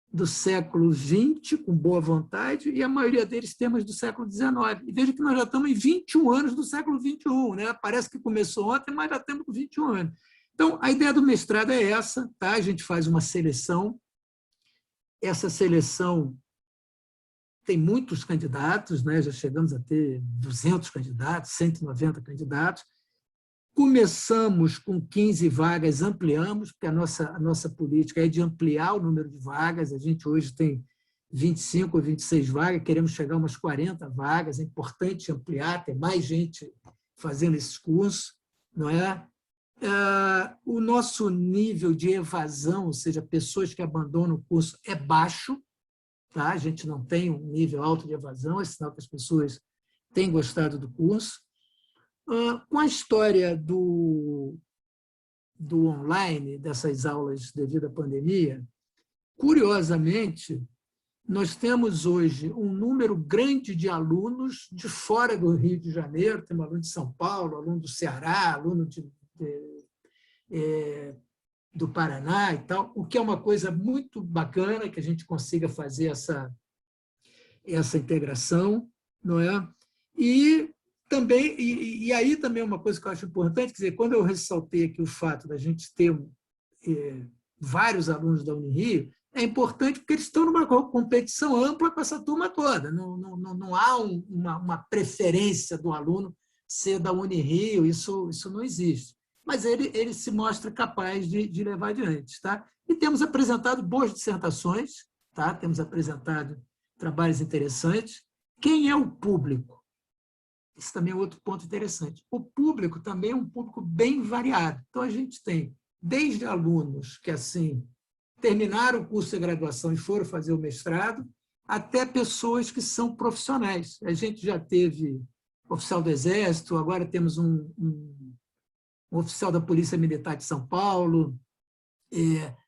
do século XX, com boa vontade, e a maioria deles temas do século XIX. E veja que nós já estamos em 21 anos do século XXI. Né? Parece que começou ontem, mas já temos 21 anos. Então, a ideia do mestrado é essa, tá? A gente faz uma seleção. Essa seleção tem muitos candidatos, né? Já chegamos a ter 200 candidatos, 190 candidatos. Começamos com 15 vagas, ampliamos, porque a nossa política é de ampliar o número de vagas. A gente hoje tem 25 ou 26 vagas, queremos chegar a umas 40 vagas. É importante ampliar, ter mais gente fazendo esses cursos, não é? O nosso nível de evasão, ou seja, pessoas que abandonam o curso, é baixo. Tá? A gente não tem um nível alto de evasão, é sinal que as pessoas têm gostado do curso. Com a história do online, dessas aulas devido à pandemia, curiosamente, nós temos hoje um número grande de alunos de fora do Rio de Janeiro, temos aluno de São Paulo, aluno do Ceará, aluno do Paraná e tal, o que é uma coisa muito bacana, que a gente consiga fazer essa integração, não é? E aí também uma coisa que eu acho importante, quer dizer, quando eu ressaltei aqui o fato da gente ter vários alunos da Unirio, é importante porque eles estão numa competição ampla com essa turma toda. Não há uma preferência do aluno ser da Unirio, isso não existe. Mas ele se mostra capaz de levar adiante. Tá? E temos apresentado boas dissertações, tá? Temos apresentado trabalhos interessantes. Quem é o público? Esse também é outro ponto interessante. O público também é um público bem variado. Então, a gente tem desde alunos que assim terminaram o curso de graduação e foram fazer o mestrado, até pessoas que são profissionais. A gente já teve oficial do Exército, agora temos um oficial da Polícia Militar de São Paulo,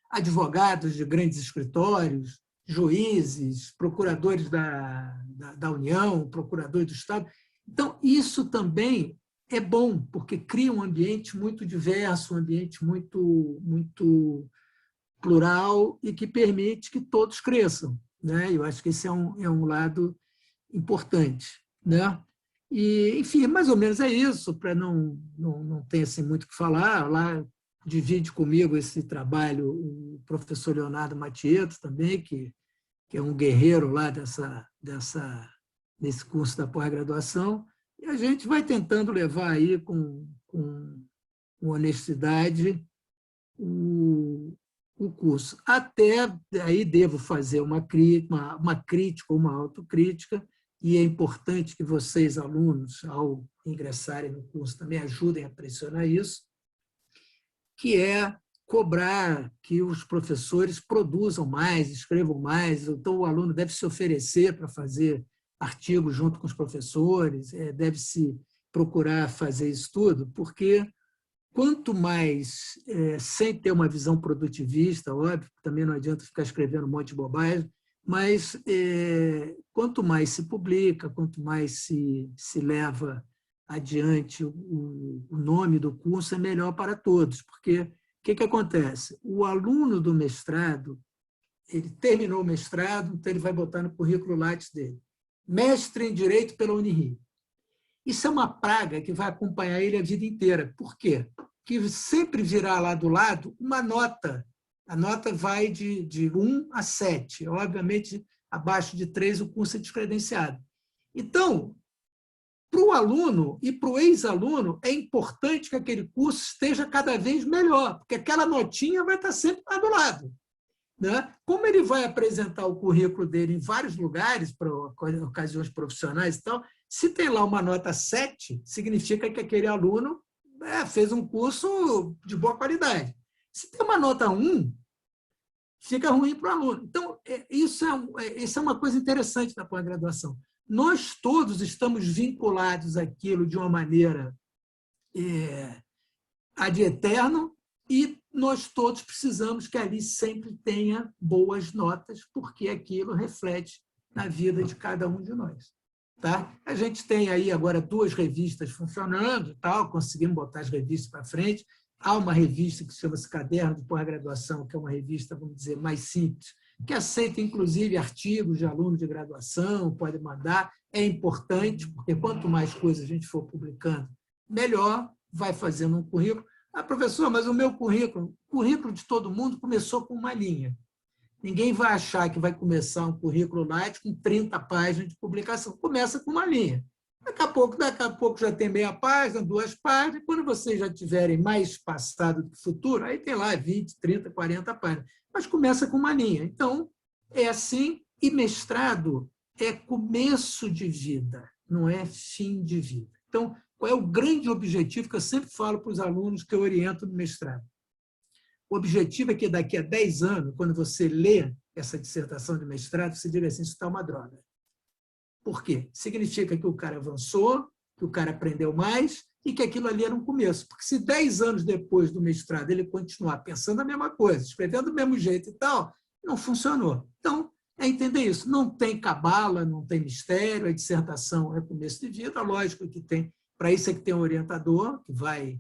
advogados de grandes escritórios, juízes, procuradores da União, procuradores do Estado. Então, isso também é bom, porque cria um ambiente muito diverso, um ambiente muito plural e que permite que todos cresçam, né? Eu acho que esse é um lado importante, né? E, enfim, mais ou menos é isso, para não ter assim, muito o que falar. Lá divide comigo esse trabalho o professor Leonardo Matieto também, que é um guerreiro lá desse curso da pós-graduação, e a gente vai tentando levar aí com honestidade o curso. Até aí devo fazer uma crítica, uma autocrítica, e é importante que vocês, alunos, ao ingressarem no curso, também ajudem a pressionar isso, que é cobrar que os professores produzam mais, escrevam mais. Então, o aluno deve se oferecer para fazer artigos junto com os professores, deve-se procurar fazer isso tudo, porque quanto mais, sem ter uma visão produtivista, óbvio, também não adianta ficar escrevendo um monte de bobagem, mas quanto mais se publica, quanto mais se leva adiante o nome do curso, é melhor para todos, porque o que acontece? O aluno do mestrado, ele terminou o mestrado, então ele vai botar no currículo Lattes dele, mestre em Direito pela Unirio. Isso é uma praga que vai acompanhar ele a vida inteira. Por quê? Porque sempre virá lá do lado uma nota. A nota vai de 1 a 7. Obviamente, abaixo de 3, o curso é descredenciado. Então, para o aluno e para o ex-aluno, é importante que aquele curso esteja cada vez melhor, porque aquela notinha vai estar sempre lá do lado, né? Como ele vai apresentar o currículo dele em vários lugares, para ocasiões profissionais e tal, se tem lá uma nota 7, significa que aquele aluno fez um curso de boa qualidade. Se tem uma nota 1, fica ruim para o aluno. Então, isso é uma coisa interessante da pós-graduação. Nós todos estamos vinculados àquilo de uma maneira ad eterno, e nós todos precisamos que ali sempre tenha boas notas, porque aquilo reflete na vida de cada um de nós. Tá? A gente tem aí agora 2 revistas funcionando, tal, conseguimos botar as revistas para frente. Há uma revista que chama-se Caderno de Pós-Graduação, que é uma revista, vamos dizer, mais simples, que aceita, inclusive, artigos de alunos de graduação, pode mandar. É importante, porque quanto mais coisas a gente for publicando, melhor, vai fazendo um currículo. Professor, mas o meu currículo de todo mundo começou com uma linha. Ninguém vai achar que vai começar um currículo Lattes com 30 páginas de publicação. Começa com uma linha. Daqui a pouco já tem meia página, 2 páginas, e quando vocês já tiverem mais passado do que futuro, aí tem lá 20, 30, 40 páginas. Mas começa com uma linha. Então, é assim, e mestrado é começo de vida, não é fim de vida. Então, qual é o grande objetivo que eu sempre falo para os alunos que eu oriento no mestrado? O objetivo é que daqui a 10 anos, quando você lê essa dissertação de mestrado, você diga assim, isso está uma droga. Por quê? Significa que o cara avançou, que o cara aprendeu mais e que aquilo ali era um começo. Porque se 10 anos depois do mestrado ele continuar pensando a mesma coisa, escrevendo do mesmo jeito e tal, não funcionou. Então, é entender isso. Não tem cabala, não tem mistério, a dissertação é começo de vida, lógico que tem. Para isso é que tem um orientador que vai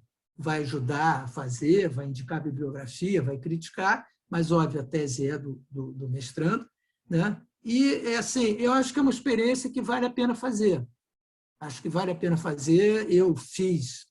ajudar a fazer, vai indicar a bibliografia, vai criticar, mas, óbvio, a tese é do mestrando, né? E, assim, eu acho que é uma experiência que vale a pena fazer. Acho que vale a pena fazer. Eu fiz,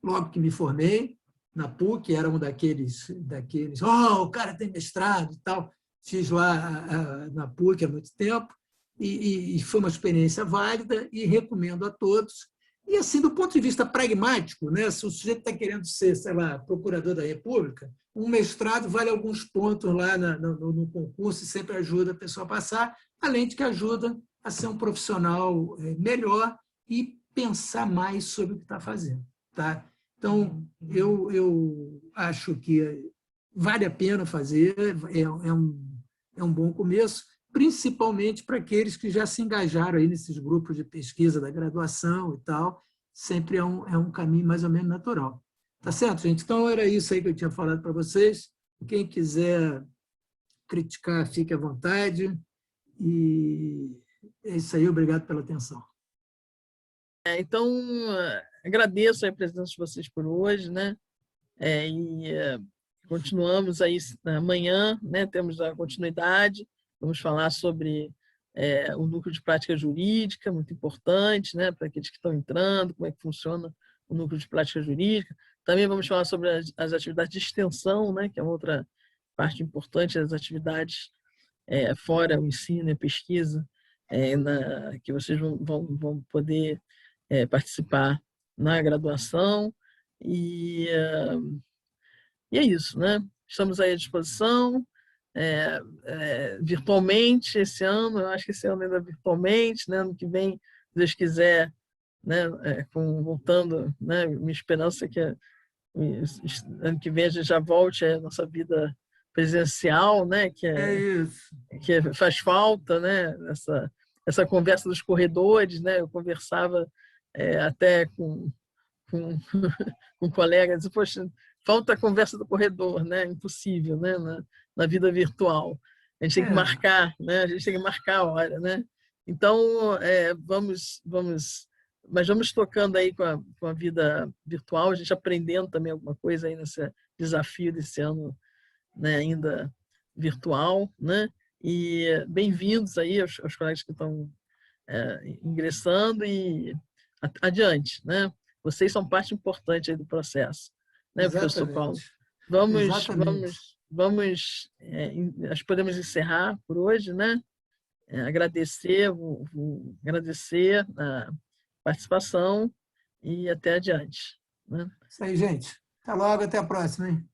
logo que me formei, na PUC, era um daqueles o cara tem mestrado e tal. Fiz lá na PUC há muito tempo, e foi uma experiência válida, e recomendo a todos. E, assim, do ponto de vista pragmático, né, se o sujeito está querendo ser, sei lá, procurador da República, um mestrado vale alguns pontos lá no concurso e sempre ajuda a pessoa a passar, além de que ajuda a ser um profissional melhor e pensar mais sobre o que está fazendo. Tá? Então, eu acho que vale a pena fazer, é um bom começo, principalmente para aqueles que já se engajaram aí nesses grupos de pesquisa da graduação e tal, sempre é um caminho mais ou menos natural. Tá certo, gente? Então, era isso aí que eu tinha falado para vocês. Quem quiser criticar, fique à vontade. E é isso aí, obrigado pela atenção. Então, agradeço a presença de vocês por hoje, né? continuamos aí amanhã, né? Temos a continuidade, vamos falar sobre o núcleo de prática jurídica, muito importante, né? Para aqueles que estão entrando, como é que funciona o núcleo de prática jurídica. Também vamos falar sobre as atividades de extensão, né? Que é uma outra parte importante das atividades fora o ensino e a pesquisa, que vocês vão poder participar na graduação. E é isso, né? Estamos aí à disposição, virtualmente esse ano, eu acho que esse ano ainda virtualmente, né? Ano que vem, se Deus quiser, né? Voltando, né? Minha esperança é que ano que vem a gente já volte à nossa vida presencial, né? Isso. Que faz falta, né? Essa conversa dos corredores, né? Eu conversava até com colegas, poxa, falta a conversa do corredor, né? Impossível, né? Na vida virtual. A gente tem que marcar, né? A gente tem que marcar a hora, né? Então, mas vamos tocando aí com a vida virtual, a gente aprendendo também alguma coisa aí nesse desafio desse ano, né? Ainda virtual, né? E bem-vindos aí aos colegas que estão ingressando e adiante, né? Vocês são parte importante aí do processo, né, professor Paulo? Acho que podemos encerrar por hoje, né? Agradecer a participação e até adiante, né? Isso aí, gente. Até logo, até a próxima, hein?